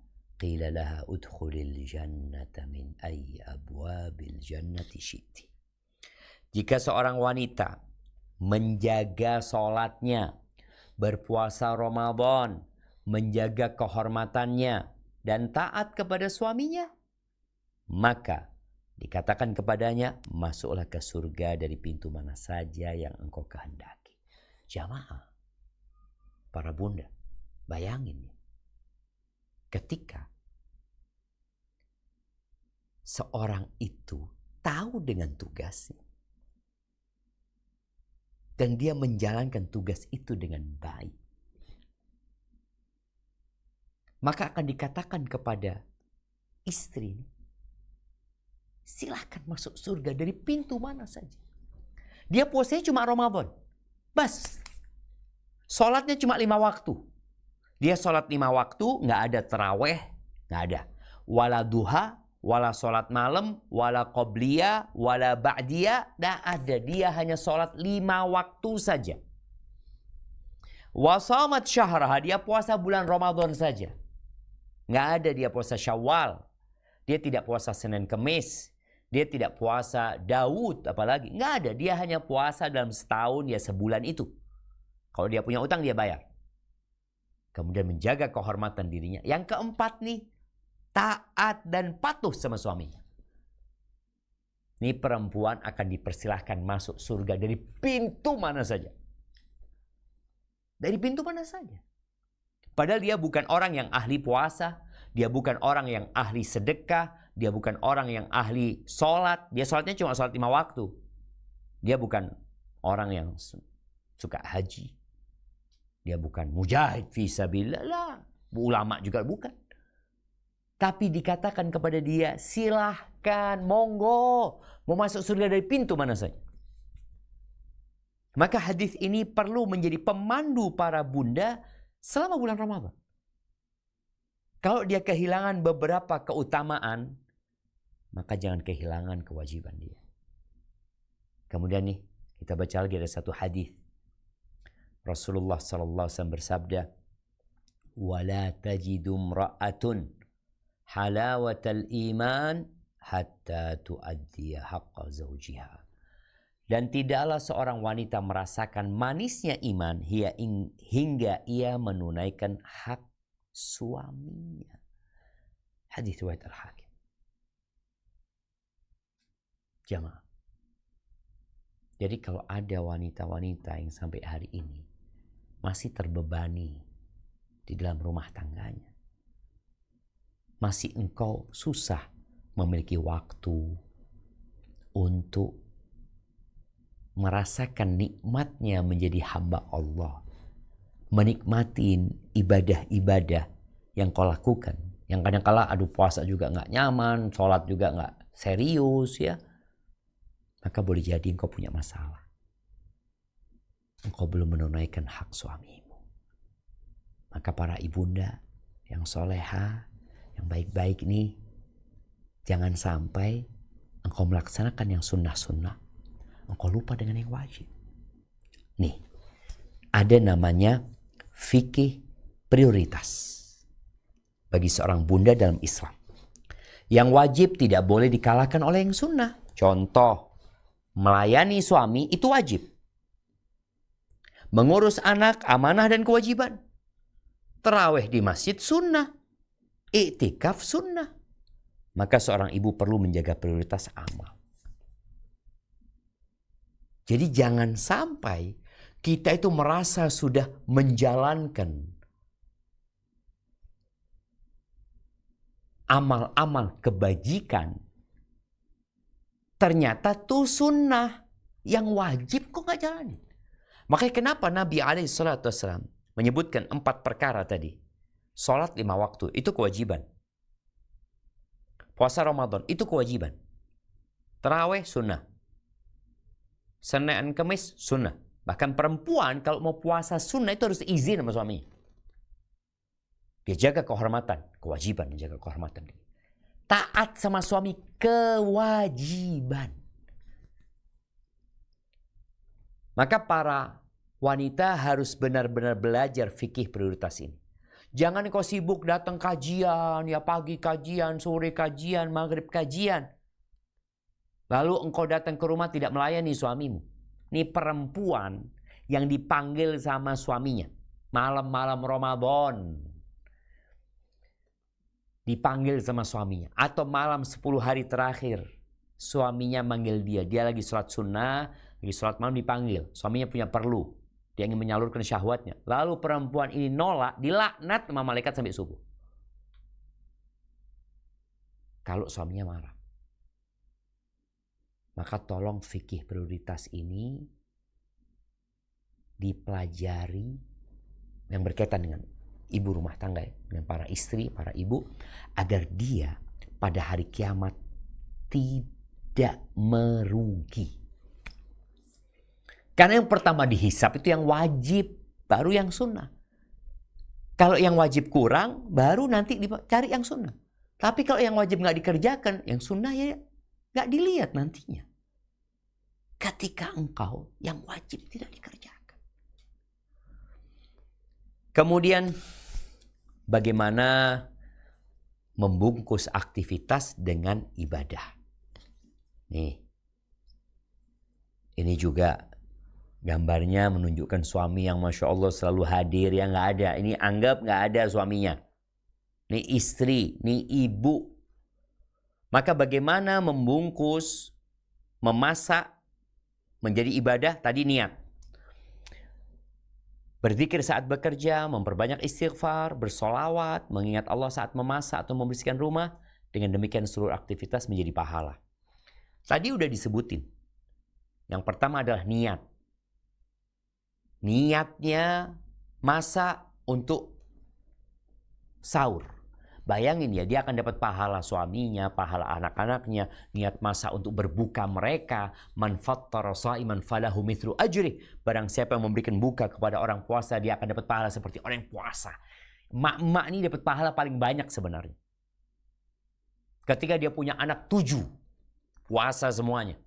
qila laha udkhulil jannata min ayyi abwabil jannati syi'ti." Jika seorang wanita menjaga sholatnya, berpuasa Ramadan, menjaga kehormatannya, dan taat kepada suaminya, maka dikatakan kepadanya, masuklah ke surga dari pintu mana saja yang engkau kehendaki. Jamaah, para bunda, bayangin ya. Ketika seorang itu tahu dengan tugasnya dan dia menjalankan tugas itu dengan baik, maka akan dikatakan kepada istri, silahkan masuk surga dari pintu mana saja. Dia puasanya cuma Ramadan. Bas. Sholatnya cuma 5 waktu. Dia sholat 5 waktu, nggak ada terawih, nggak ada. Wala duha, wala sholat malam, wala qobliyah, wala ba'diyah, nggak ada. Dia hanya sholat 5 waktu saja. Wasamat syahraha, dia puasa bulan Ramadan saja. Nggak ada dia puasa Syawal. Dia tidak puasa Senin Kemis. Dia tidak puasa Daud apalagi. Nggak ada. Dia hanya puasa dalam setahun ya sebulan itu. Kalau dia punya utang dia bayar. Kemudian menjaga kehormatan dirinya. Yang keempat nih. Taat dan patuh sama suaminya. Ini perempuan akan dipersilahkan masuk surga dari pintu mana saja. Dari pintu mana saja. Padahal dia bukan orang yang ahli puasa. Dia bukan orang yang ahli sedekah. Dia bukan orang yang ahli sholat. Dia sholatnya cuma sholat 5 waktu. Dia bukan orang yang suka haji. Dia bukan mujahid fisabilillah. Ulama juga bukan. Tapi dikatakan kepada dia, silahkan, monggo. Mau masuk surga dari pintu mana saja. Maka hadis ini perlu menjadi pemandu para bunda selama bulan Ramadan. Kalau dia kehilangan beberapa keutamaan, maka jangan kehilangan kewajiban dia. Kemudian nih, kita baca lagi ada satu hadis. Rasulullah SAW bersabda, "Wala tajidu imra'atun halawatal iman hatta tuaddiya haqqa zawjiha." Dan tidaklah seorang wanita merasakan manisnya iman hingga ia menunaikan hak suaminya. Hadis riwayat Al-Hakim. Jamaah. Jadi kalau ada wanita-wanita yang sampai hari ini masih terbebani di dalam rumah tangganya, masih engkau susah memiliki waktu untuk merasakan nikmatnya menjadi hamba Allah, menikmati ibadah-ibadah yang kau lakukan, yang kadang-kala aduh puasa juga nggak nyaman, sholat juga nggak serius ya, maka boleh jadi engkau punya masalah. Engkau belum menunaikan hak suamimu. Maka para ibunda yang soleha, yang baik-baik nih, jangan sampai engkau melaksanakan yang sunnah-sunnah, engkau lupa dengan yang wajib. Nih, ada namanya fikih prioritas bagi seorang bunda dalam Islam. Yang wajib tidak boleh dikalahkan oleh yang sunnah. Contoh, melayani suami itu wajib. Mengurus anak, amanah dan kewajiban. Terawih di masjid sunnah. Iktikaf sunnah. Maka seorang ibu perlu menjaga prioritas amal. Jadi jangan sampai kita itu merasa sudah menjalankan amal-amal kebajikan. Ternyata itu sunnah. Yang wajib kok gak jalanin. Makanya kenapa Nabi SAW menyebutkan 4 perkara tadi. Sholat 5 waktu, itu kewajiban. Puasa Ramadan, itu kewajiban. Tarawih sunnah. Senin Kemis sunnah. Bahkan perempuan kalau mau puasa sunnah itu harus izin sama suaminya. Dia jaga kehormatan. Kewajiban menjaga kehormatan. Taat sama suami kewajiban. Maka para wanita harus benar-benar belajar fikih prioritas ini. Jangan kau sibuk datang kajian, ya pagi kajian, sore kajian, maghrib kajian. Lalu engkau datang ke rumah tidak melayani suamimu. Ini perempuan yang dipanggil sama suaminya. Malam-malam Ramadan. Dipanggil sama suaminya. Atau malam 10 hari terakhir. Suaminya manggil dia. Dia lagi sholat sunnah. Lagi sholat malam dipanggil. Suaminya punya perlu. Dia ingin menyalurkan syahwatnya. Lalu perempuan ini nolak. Dilaknat sama malaikat sampai subuh. Kalau suaminya marah. Maka tolong fikih prioritas ini dipelajari yang berkaitan dengan ibu rumah tangga, dengan para istri, para ibu, agar dia pada hari kiamat tidak tidak merugi. Karena yang pertama dihisap itu yang wajib, baru yang sunnah. Kalau yang wajib kurang, baru nanti dicari yang sunnah. Tapi kalau yang wajib nggak dikerjakan, yang sunnah ya nggak dilihat nantinya. Ketika engkau yang wajib tidak dikerjakan. Kemudian bagaimana membungkus aktivitas dengan ibadah. Nih, ini juga gambarnya menunjukkan suami yang Masya Allah selalu hadir, yang nggak ada. Ini anggap nggak ada suaminya. Ini istri, ini ibu. Maka bagaimana membungkus, memasak menjadi ibadah? Tadi niat. Berzikir saat bekerja, memperbanyak istighfar, bersolawat, mengingat Allah saat memasak atau membersihkan rumah. Dengan demikian seluruh aktivitas menjadi pahala. Tadi udah disebutin. Yang pertama adalah niat. Niatnya masak untuk sahur. Bayangin ya, dia akan dapat pahala suaminya, pahala anak-anaknya. Niat masak untuk berbuka mereka. Man fattara sha'iman falahu mithlu ajri. Barang siapa yang memberikan buka kepada orang puasa, dia akan dapat pahala seperti orang yang puasa. Emak-emak ini dapat pahala paling banyak sebenarnya. Ketika dia punya anak 7, puasa semuanya.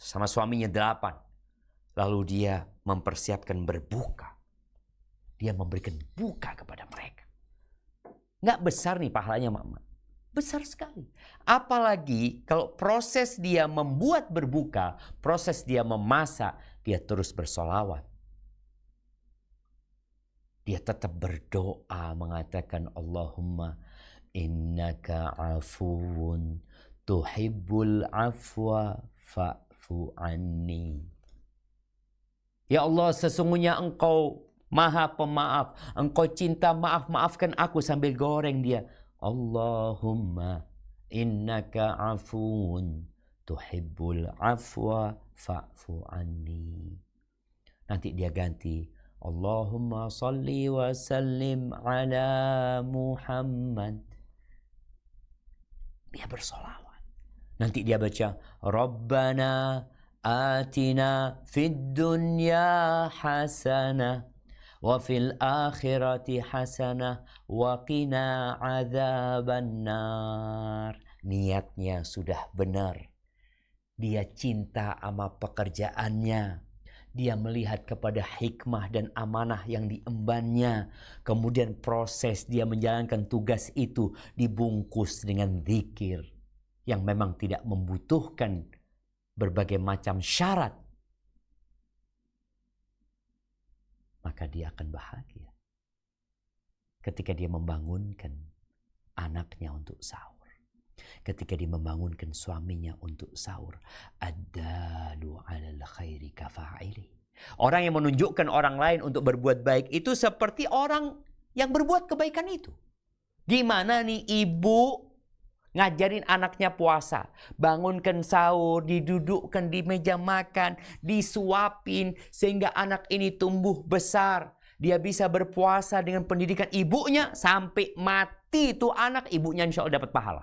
Sama suaminya 8. Lalu dia mempersiapkan berbuka. Dia memberikan buka kepada mereka. Nggak besar nih pahalanya mama. Besar sekali. Apalagi kalau proses dia membuat berbuka, proses dia memasak, dia terus bersolawat. Dia tetap berdoa mengatakan Allahumma innaka afuun tuhibbul afwa fa'fu anni. Ya Allah, sesungguhnya Engkau Maha Pemaaf. Engkau cinta maaf, maafkan aku, sambil goreng dia. Allahumma innaka afuun tuhibbul afwa fa'fu anni. Nanti dia ganti. Allahumma salli wa sallim ala Muhammad. Dia bersolawat. Nanti dia baca. Rabbana atina fid dunya hasanah wa fil akhirati hasanah wa qina adzabannar. Niatnya sudah benar. Dia cinta sama pekerjaannya. Dia melihat kepada hikmah dan amanah yang diembannya. Kemudian proses dia menjalankan tugas itu dibungkus dengan zikir yang memang tidak membutuhkan berbagai macam syarat, maka dia akan bahagia ketika dia membangunkan anaknya untuk sahur, ketika dia membangunkan suaminya untuk sahur. Ad-dalu 'alal khairi kafa'ili. Orang yang menunjukkan orang lain untuk berbuat baik itu seperti orang yang berbuat kebaikan itu. Gimana nih ibu ngajarin anaknya puasa, bangunkan sahur, didudukkan di meja makan, disuapin sehingga anak ini tumbuh besar. Dia bisa berpuasa dengan pendidikan ibunya sampai mati itu anak, ibunya insya Allah dapat pahala.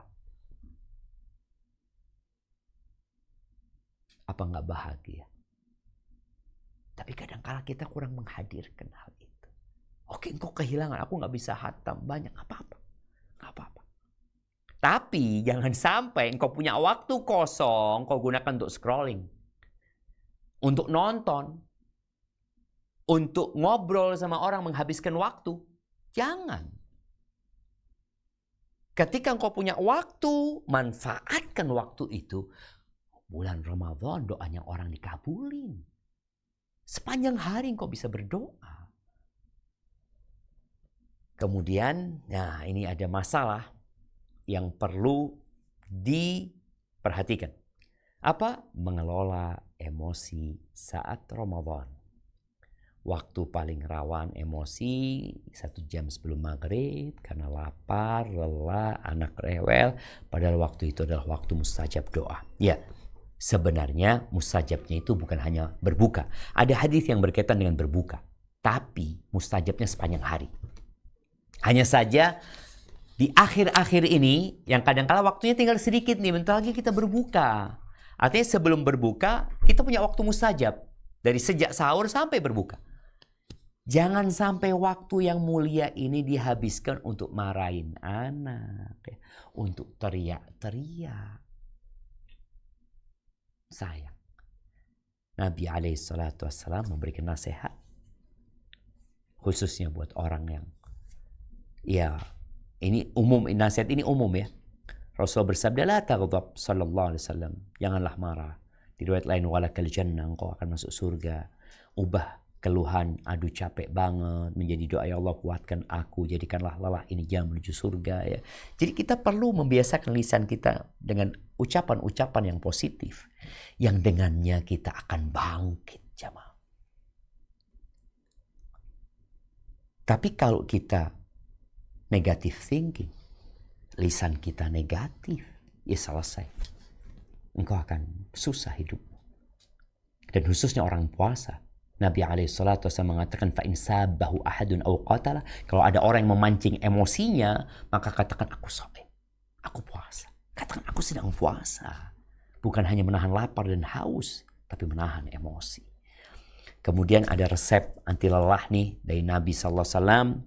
Apa nggak bahagia? Tapi kadang-kala kita kurang menghadirkan hal itu. Oke, engkau kehilangan, aku nggak bisa hatam banyak, nggak apa-apa, nggak apa-apa. Tapi jangan sampai engkau punya waktu kosong, kau gunakan untuk scrolling, untuk nonton, untuk ngobrol sama orang, menghabiskan waktu. Jangan. Ketika engkau punya waktu, manfaatkan waktu itu. Bulan Ramadan doanya orang dikabulin. Sepanjang hari engkau bisa berdoa. Kemudian, nah ini ada masalah yang perlu diperhatikan. Apa? Mengelola emosi saat Ramadan. Waktu paling rawan emosi 1 jam sebelum maghrib karena lapar, lelah, anak rewel. Padahal waktu itu adalah waktu mustajab doa. Ya, sebenarnya mustajabnya itu bukan hanya berbuka. Ada hadis yang berkaitan dengan berbuka. Tapi mustajabnya sepanjang hari. Hanya saja di akhir-akhir ini, yang kadang-kala waktunya tinggal sedikit nih, bentar lagi kita berbuka. Artinya sebelum berbuka, kita punya waktu mustajab. Dari sejak sahur sampai berbuka. Jangan sampai waktu yang mulia ini dihabiskan untuk marahin anak. Untuk teriak-teriak. Sayang. Nabi SAW memberikan nasihat. Khususnya buat orang yang, ya, ini umum, nasihat ini umum ya. Rasulullah bersabda, la taghdab sallallahu alaihi wasallam. Janganlah marah. Di riwayat lain, walakal jannah, engkau akan masuk surga. Ubah keluhan, aduh capek banget, menjadi doa, ya Allah kuatkan aku, jadikanlah lelah ini jalan menuju surga ya. Jadi kita perlu membiasakan lisan kita dengan ucapan-ucapan yang positif, yang dengannya kita akan bangkit, jamaah. Tapi kalau kita negative thinking, lisan kita negatif, ya selesai. Engkau akan susah hidupmu. Dan khususnya orang puasa. Nabi SAW mengatakan, فَإِنْ سَابَّهُ أَحَدٌ أَوْ قَتَلَ. Kalau ada orang yang memancing emosinya, maka katakan, aku shaim, aku puasa. Katakan, aku sedang puasa. Bukan hanya menahan lapar dan haus, tapi menahan emosi. Kemudian ada resep anti lelah nih dari Nabi SAW.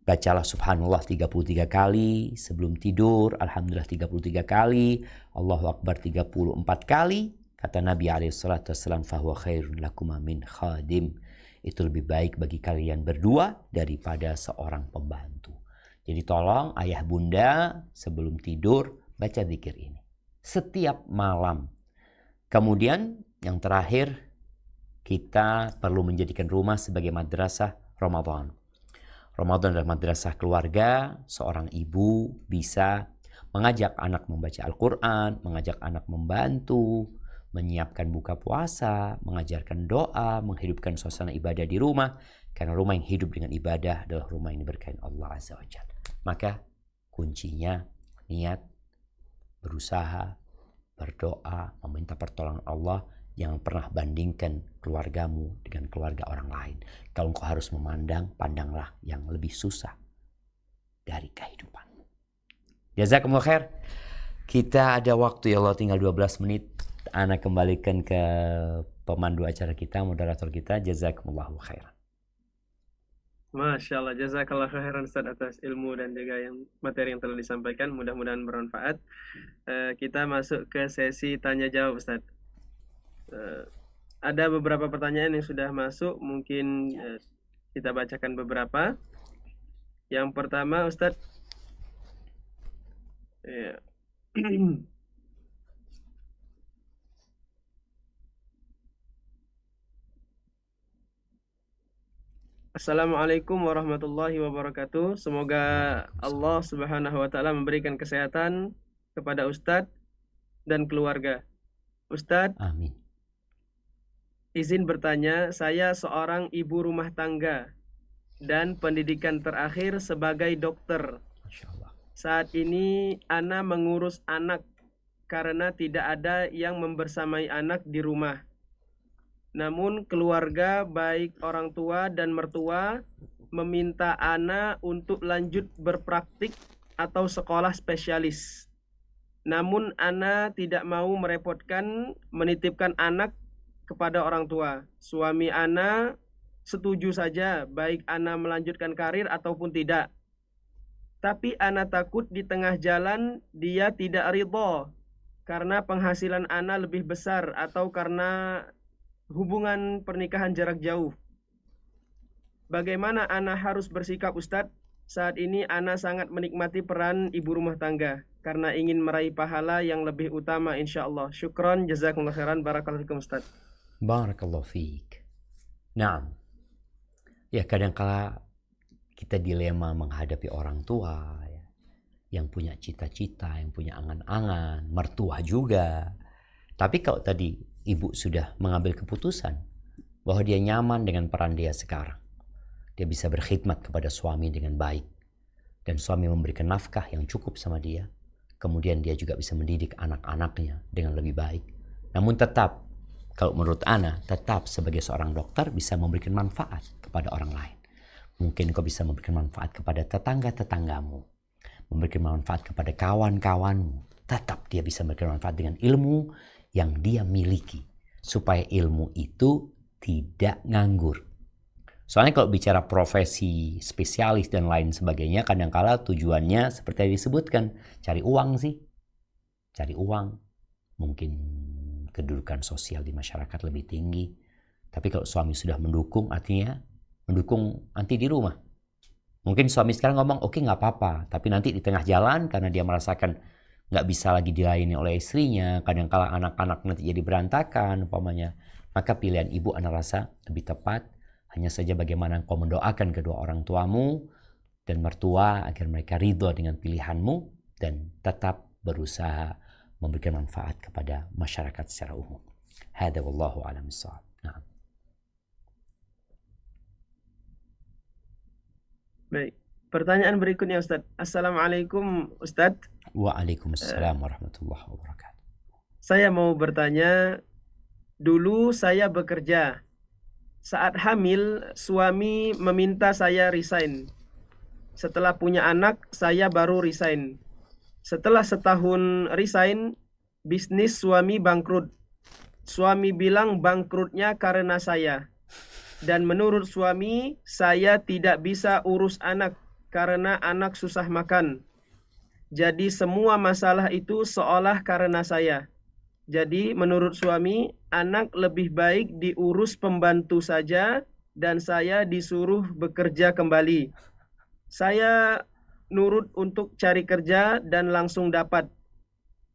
Bacalah subhanallah 33 kali sebelum tidur, alhamdulillah 33 kali, Allahu Akbar 34 kali. Kata Nabi SAW, fahuwa khairun lakuma min khadim. Itu lebih baik bagi kalian berdua daripada seorang pembantu. Jadi tolong ayah bunda sebelum tidur baca zikir ini. Setiap malam. Kemudian yang terakhir, kita perlu menjadikan rumah sebagai madrasah Ramadan. Ramadan adalah madrasah keluarga. Seorang ibu bisa mengajak anak membaca Al-Quran, mengajak anak membantu, menyiapkan buka puasa, mengajarkan doa, menghidupkan suasana ibadah di rumah. Karena rumah yang hidup dengan ibadah adalah rumah yang diberkahi Allah Azza wa Jalla. Maka kuncinya niat, berusaha, berdoa, meminta pertolongan Allah. Jangan pernah bandingkan keluargamu dengan keluarga orang lain. Kalau engkau harus memandang, pandanglah yang lebih susah dari kehidupanmu. Jazakumullah khair. Kita ada waktu ya Allah, tinggal 12 menit. Ana kembalikan ke pemandu acara kita, moderator kita. Jazakumullahu khairan. Masya Allah, jazakallah khairan Ustaz atas ilmu dan juga yang materi yang telah disampaikan. Mudah-mudahan bermanfaat. Kita masuk ke sesi tanya jawab Ustaz. Ada beberapa pertanyaan yang sudah masuk, mungkin kita bacakan beberapa. Yang pertama Ustaz, ya. Assalamualaikum warahmatullahi wabarakatuh. Semoga Allah Subhanahu wa taala memberikan kesehatan kepada Ustadz dan keluarga. Ustadz, Amin. izin bertanya, saya seorang ibu rumah tangga dan pendidikan terakhir sebagai dokter. Masya Allah. Saat ini Ana mengurus anak karena tidak ada yang membersamai anak di rumah. Namun keluarga baik orang tua dan mertua meminta Ana untuk lanjut berpraktik atau sekolah spesialis. Namun Ana tidak mau merepotkan menitipkan anak kepada orang tua. Suami Ana setuju saja baik Ana melanjutkan karir ataupun tidak. Tapi Ana takut di tengah jalan dia tidak ridho karena penghasilan Ana lebih besar atau karena hubungan pernikahan jarak jauh. Bagaimana Ana harus bersikap Ustadz? Saat ini Ana sangat menikmati peran ibu rumah tangga karena ingin meraih pahala yang lebih utama insya Allah. Syukron, jazakumullah khairan, barakallahu fikum Ustadz. Barakallahu fiik. Nah, ya kadang-kala kita dilema menghadapi orang tua ya, yang punya cita-cita, yang punya angan-angan, mertua juga. Tapi kalau tadi ibu sudah mengambil keputusan bahwa dia nyaman dengan peran dia sekarang, dia bisa berkhidmat kepada suami dengan baik, dan suami memberikan nafkah yang cukup sama dia, kemudian dia juga bisa mendidik anak-anaknya dengan lebih baik. Namun tetap, kalau menurut Ana, tetap sebagai seorang dokter bisa memberikan manfaat kepada orang lain. Mungkin kau bisa memberikan manfaat kepada tetangga-tetanggamu, memberikan manfaat kepada kawan-kawanmu, tetap dia bisa bermanfaat dengan ilmu yang dia miliki. Supaya ilmu itu tidak nganggur. Soalnya kalau bicara profesi spesialis dan lain sebagainya, kadangkala tujuannya seperti yang disebutkan, cari uang sih. Cari uang, mungkin kedudukan sosial di masyarakat lebih tinggi. Tapi kalau suami sudah mendukung, artinya mendukung nanti di rumah. Mungkin suami sekarang ngomong, oke nggak apa-apa. Tapi nanti di tengah jalan, karena dia merasakan nggak bisa lagi dilayani oleh istrinya, kadangkala anak-anak nanti jadi berantakan, umpamanya. Maka pilihan ibu anak rasa lebih tepat. Hanya saja bagaimana engkau mendoakan kedua orang tuamu dan mertua agar mereka ridho dengan pilihanmu dan tetap berusaha memberikan manfaat kepada masyarakat secara umum. Hada wallahu a'lam bissawab. Nah. Baik. Pertanyaan berikutnya Ustadz. Assalamualaikum Ustadz. Waalaikumsalam warahmatullahi wabarakatuh. Saya mau bertanya, dulu saya bekerja. Saat hamil, suami meminta saya resign. Setelah punya anak, saya baru resign. Setelah setahun resign, bisnis suami bangkrut. Suami bilang bangkrutnya karena saya. Dan menurut suami, saya tidak bisa urus anak karena anak susah makan. Jadi semua masalah itu seolah karena saya. Jadi menurut suami, anak lebih baik diurus pembantu saja dan saya disuruh bekerja kembali. Saya nurut untuk cari kerja dan langsung dapat.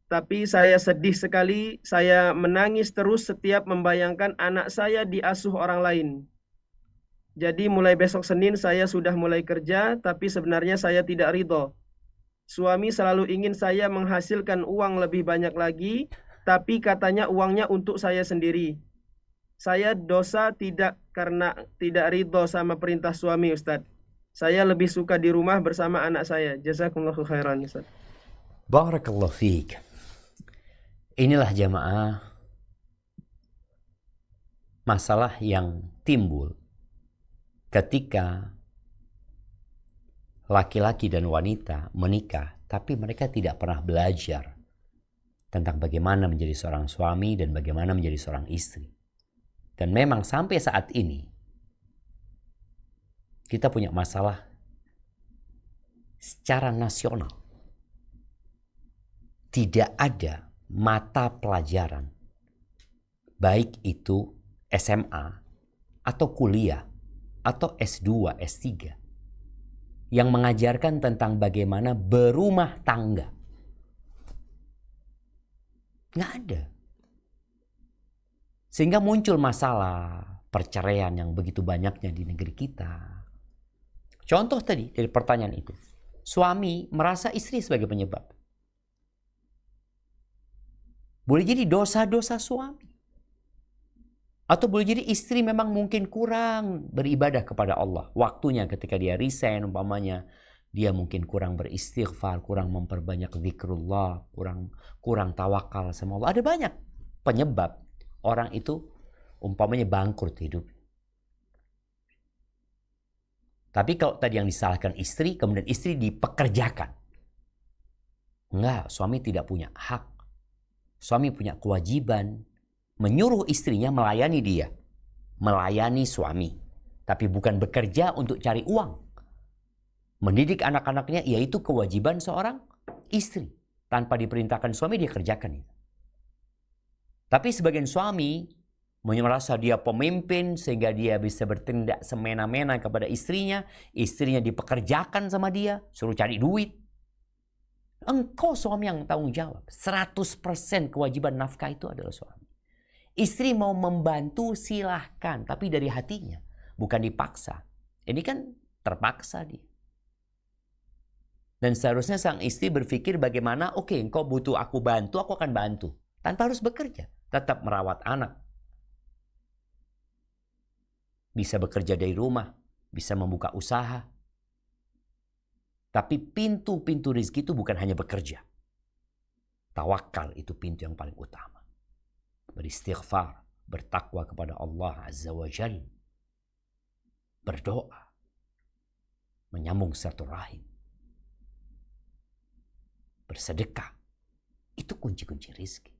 Tapi saya sedih sekali, saya menangis terus setiap membayangkan anak saya diasuh orang lain. Jadi mulai besok Senin saya sudah mulai kerja, tapi sebenarnya saya tidak ridho. Suami selalu ingin saya menghasilkan uang lebih banyak lagi, tapi katanya uangnya untuk saya sendiri. Saya dosa tidak karena tidak ridho sama perintah suami, Ustadz. Saya lebih suka di rumah bersama anak saya. Jazakumullahu khairan, Ustadz. Barakallahu fiik. Inilah jamaah masalah yang timbul ketika laki-laki dan wanita menikah, tapi mereka tidak pernah belajar tentang bagaimana menjadi seorang suami dan bagaimana menjadi seorang istri. Dan memang sampai saat ini kita punya masalah secara nasional. Tidak ada mata pelajaran, baik itu SMA atau kuliah atau S2, S3, yang mengajarkan tentang bagaimana berumah tangga. Nggak ada. Sehingga muncul masalah perceraian yang begitu banyaknya di negeri kita. Contoh tadi dari pertanyaan itu. Suami merasa istri sebagai penyebab. Boleh jadi dosa-dosa suami. Atau boleh jadi istri memang mungkin kurang beribadah kepada Allah. Waktunya ketika dia resign umpamanya. Dia mungkin kurang beristighfar, kurang memperbanyak zikrullah, kurang tawakal sama Allah. Ada banyak penyebab orang itu umpamanya bangkrut hidup. Tapi kalau tadi yang disalahkan istri, kemudian istri dipekerjakan. Enggak, suami tidak punya hak. Suami punya kewajiban menyuruh istrinya melayani dia. Melayani suami. Tapi bukan bekerja untuk cari uang. Mendidik anak-anaknya yaitu kewajiban seorang istri. Tanpa diperintahkan suami dia kerjakan itu. Tapi sebagian suami merasa dia pemimpin sehingga dia bisa bertindak semena-mena kepada istrinya. Istrinya dipekerjakan sama dia, suruh cari duit. Engkau suami yang tanggung jawab. 100% kewajiban nafkah itu adalah suami. Istri mau membantu silahkan, tapi dari hatinya. Bukan dipaksa. Ini kan terpaksa dia. Dan seharusnya sang istri berpikir bagaimana, oke, engkau butuh aku bantu, aku akan bantu. Tanpa harus bekerja. Tetap merawat anak. Bisa bekerja dari rumah. Bisa membuka usaha. Tapi pintu-pintu rezeki itu bukan hanya bekerja. Tawakal itu pintu yang paling utama. Beristighfar. Bertakwa kepada Allah Azza wa Jal. Berdoa. Menyambung silaturahim. Bersedekah. Itu kunci-kunci rizki.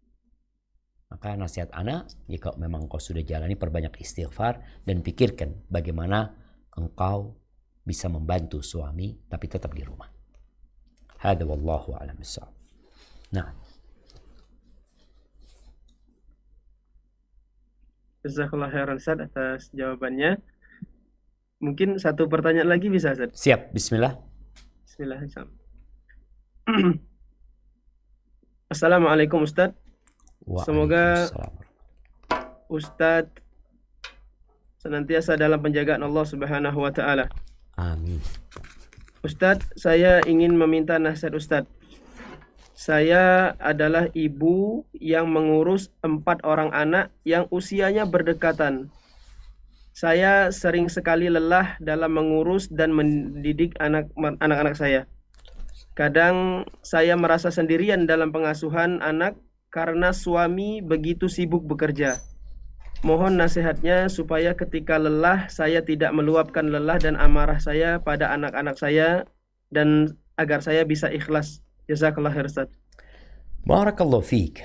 Maka nasihat ana, jika memang kau sudah jalani, perbanyak istighfar dan pikirkan bagaimana engkau bisa membantu suami tapi tetap di rumah. Hada wallahu a'lam bissawab. Nah, Jazakallah khairan Ustaz atas jawabannya. Mungkin satu pertanyaan lagi bisa Ustaz? siap, bismillah. Bismillahirrahmanirrahim. Assalamualaikum Ustaz. Semoga Waalaikumsalam. Ustadz senantiasa dalam penjagaan Allah Subhanahu wa taala. Amin. Ustadz, saya ingin meminta nasihat Ustadz. Saya adalah ibu yang mengurus 4 orang anak yang usianya berdekatan. Saya sering sekali lelah dalam mengurus dan mendidik anak-anak saya. Kadang saya merasa sendirian dalam pengasuhan anak karena suami begitu sibuk bekerja. Mohon nasihatnya supaya ketika lelah saya tidak meluapkan lelah dan amarah saya pada anak-anak saya dan agar saya bisa ikhlas. Jazakallah khair Ustaz. Barakallahu fiik.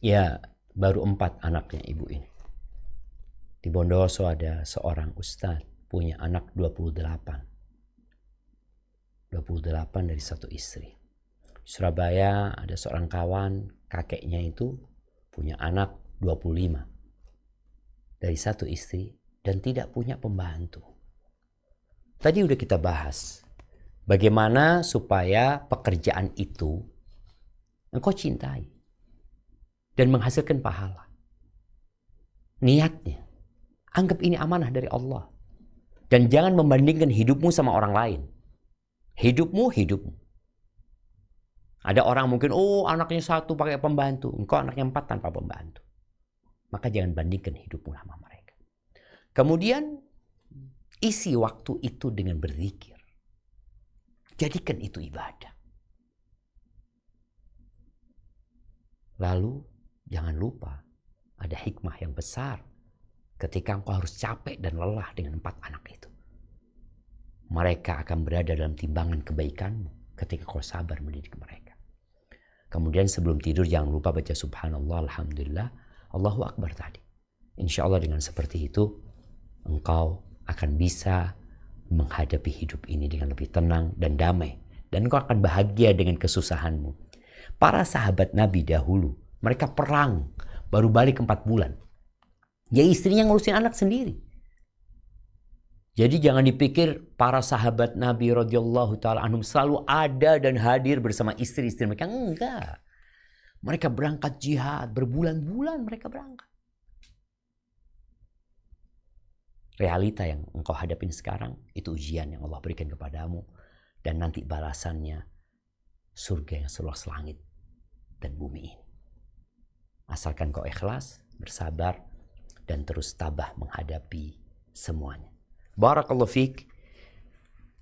Ya, baru 4 anaknya ibu ini. Di Bondowoso ada seorang ustadz punya anak 28. 28 dari satu istri. Di Surabaya ada seorang kawan, kakeknya itu punya anak 25 dari satu istri dan tidak punya pembantu. Tadi udah kita bahas bagaimana supaya pekerjaan itu engkau cintai dan menghasilkan pahala. Niatnya, anggap ini amanah dari Allah. Dan jangan membandingkan hidupmu sama orang lain. Hidupmu. Ada orang mungkin, anaknya 1 pakai pembantu. Engkau anaknya 4 tanpa pembantu. Maka jangan bandingkan hidupmu sama mereka. Kemudian, isi waktu itu dengan berzikir. Jadikan itu ibadah. Lalu, jangan lupa, ada hikmah yang besar ketika engkau harus capek dan lelah dengan 4 anak itu. Mereka akan berada dalam timbangan kebaikanmu ketika kau sabar mendidik mereka. Kemudian sebelum tidur jangan lupa baca subhanallah, alhamdulillah, Allahu Akbar tadi. Insya Allah dengan seperti itu engkau akan bisa menghadapi hidup ini dengan lebih tenang dan damai. Dan engkau akan bahagia dengan kesusahanmu. Para sahabat Nabi dahulu, mereka perang, baru balik 4 bulan. Ya istrinya ngurusin anak sendiri. Jadi jangan dipikir para sahabat Nabi radhiyallahu taala anhum selalu ada dan hadir bersama istri-istri mereka. Enggak. Mereka berangkat jihad, berbulan-bulan mereka berangkat. Realita yang engkau hadapin sekarang itu ujian yang Allah berikan kepadamu dan nanti balasannya surga yang seluas langit dan bumi ini. Asalkan kau ikhlas, bersabar dan terus tabah menghadapi semuanya. Barakallahu fiik.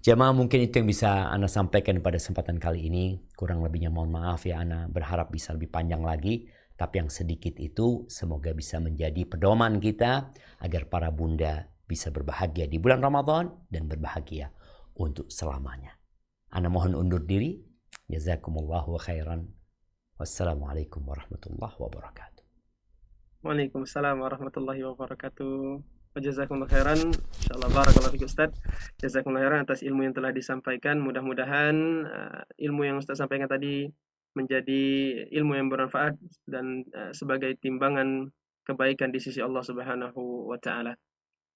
Jamaah, mungkin itu yang bisa Ana sampaikan pada kesempatan kali ini. Kurang lebihnya mohon maaf ya, Ana berharap bisa lebih panjang lagi. Tapi yang sedikit itu semoga bisa menjadi pedoman kita agar para bunda bisa berbahagia di bulan Ramadan dan berbahagia untuk selamanya. Ana mohon undur diri. Jazakumullahu khairan. Wassalamualaikum warahmatullahi wabarakatuh. Waalaikumsalam warahmatullahi wabarakatuh. Jazakumullah khairan. Insyaallah barakallahu fiik Ustaz. Jazakumullah khairan atas ilmu yang telah disampaikan. Mudah-mudahan ilmu yang Ustaz sampaikan tadi menjadi ilmu yang bermanfaat dan sebagai timbangan kebaikan di sisi Allah Subhanahu wa taala.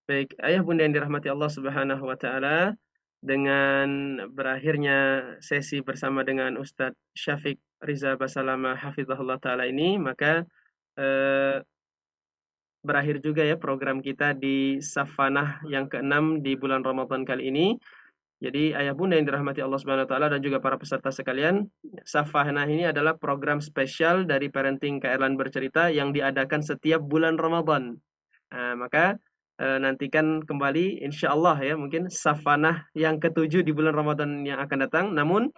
Baik, ayah bunda yang dirahmati Allah Subhanahu wa taala, dengan berakhirnya sesi bersama dengan Ustadz Syafiq Riza Basalama hafizahullah taala ini, maka berakhir juga ya program kita di Safanah yang ke-6 di bulan Ramadan kali ini. Jadi ayah bunda yang dirahmati Allah Subhanahu wa taala dan juga para peserta sekalian, Safanah ini adalah program spesial dari Parenting Kailan Bercerita yang diadakan setiap bulan Ramadan. Nah, maka nantikan kembali insya Allah ya, mungkin Safanah yang ke-7 di bulan Ramadan yang akan datang. Namun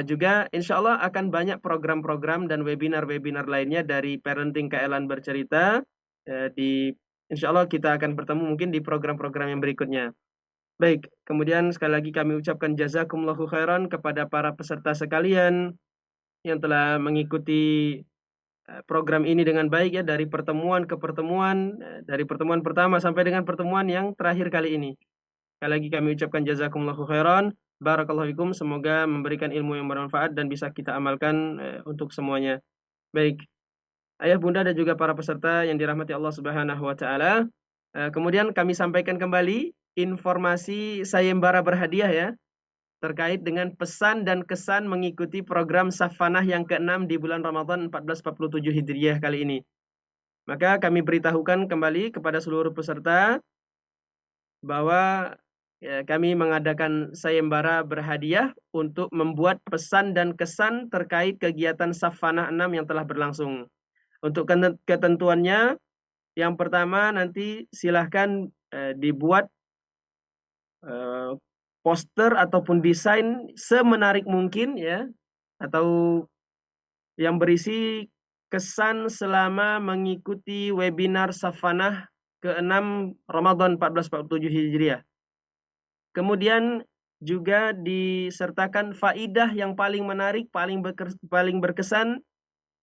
juga insya Allah akan banyak program-program dan webinar-webinar lainnya dari Parenting Kailan Bercerita. Insya Allah kita akan bertemu mungkin di program-program yang berikutnya. Baik, kemudian sekali lagi kami ucapkan jazakumullahu khairan kepada para peserta sekalian yang telah mengikuti program ini dengan baik ya, dari pertemuan ke pertemuan, dari pertemuan pertama sampai dengan pertemuan yang terakhir kali ini. Sekali lagi kami ucapkan jazakumullahu khairan, barakallahu fikum, semoga memberikan ilmu yang bermanfaat dan bisa kita amalkan untuk semuanya. Baik, ayah bunda dan juga para peserta yang dirahmati Allah Subhanahu wa taala. Kemudian kami sampaikan kembali informasi sayembara berhadiah ya, terkait dengan pesan dan kesan mengikuti program Safanah yang ke-6 di bulan Ramadan 1447 Hijriah kali ini. Maka kami beritahukan kembali kepada seluruh peserta bahwa kami mengadakan sayembara berhadiah untuk membuat pesan dan kesan terkait kegiatan Safanah 6 yang telah berlangsung. Untuk ketentuannya, yang pertama nanti silahkan dibuat poster ataupun desain semenarik mungkin ya, atau yang berisi kesan selama mengikuti webinar Safanah ke-6 Ramadan 1447 Hijriah. Kemudian juga disertakan faidah yang paling menarik, paling berkesan.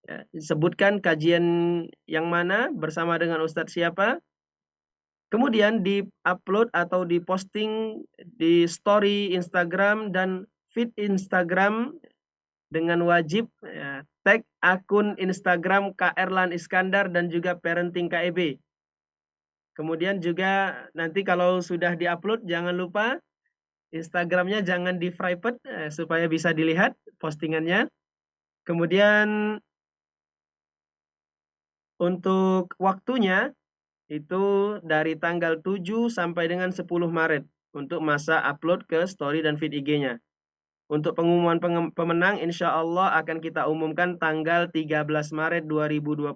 Ya, sebutkan kajian yang mana bersama dengan Ustadz siapa. Kemudian di-upload atau diposting di story Instagram dan feed Instagram dengan wajib ya, tag akun Instagram K'Erlan Iskandar dan juga Parenting KEB. Kemudian juga nanti kalau sudah diupload jangan lupa Instagramnya jangan di private supaya bisa dilihat postingannya. Kemudian untuk waktunya itu dari tanggal 7 sampai dengan 10 Maret untuk masa upload ke story dan feed IG-nya. Untuk pengumuman pemenang insya Allah akan kita umumkan tanggal 13 Maret 2026.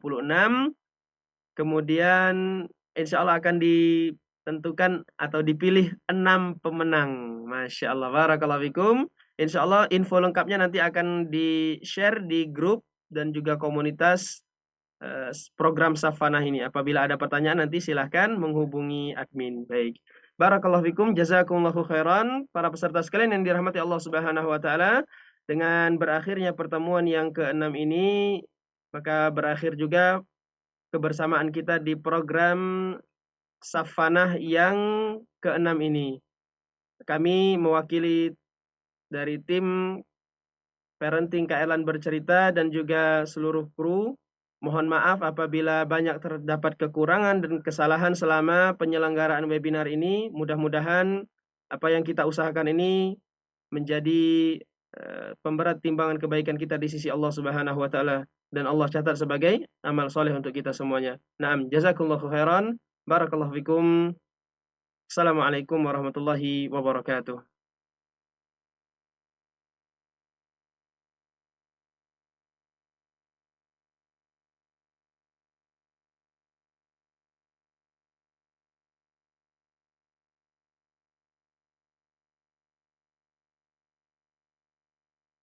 Kemudian insya Allah akan ditentukan atau dipilih 6 pemenang. Masya Allah, barakallahu fikum. Insya Allah info lengkapnya nanti akan di-share di grup dan juga komunitas program Safanah ini. Apabila ada pertanyaan nanti silahkan menghubungi admin. Baik. Barakallahu fikum, jazakumullahu khairan para peserta sekalian yang dirahmati Allah Subhanahu wa taala. Dengan berakhirnya pertemuan yang ke-6 ini, maka berakhir juga kebersamaan kita di program Safanah yang ke-6 ini. Kami mewakili dari tim Parenting K'Erlan Bercerita dan juga seluruh kru, mohon maaf apabila banyak terdapat kekurangan dan kesalahan selama penyelenggaraan webinar ini. Mudah-mudahan apa yang kita usahakan ini menjadi pemberat timbangan kebaikan kita di sisi Allah Subhanahu wa taala dan Allah catat sebagai amal soleh untuk kita semuanya. Naam, jazakumullahu khairan. Barakallahu fikum. Assalamualaikum warahmatullahi wabarakatuh.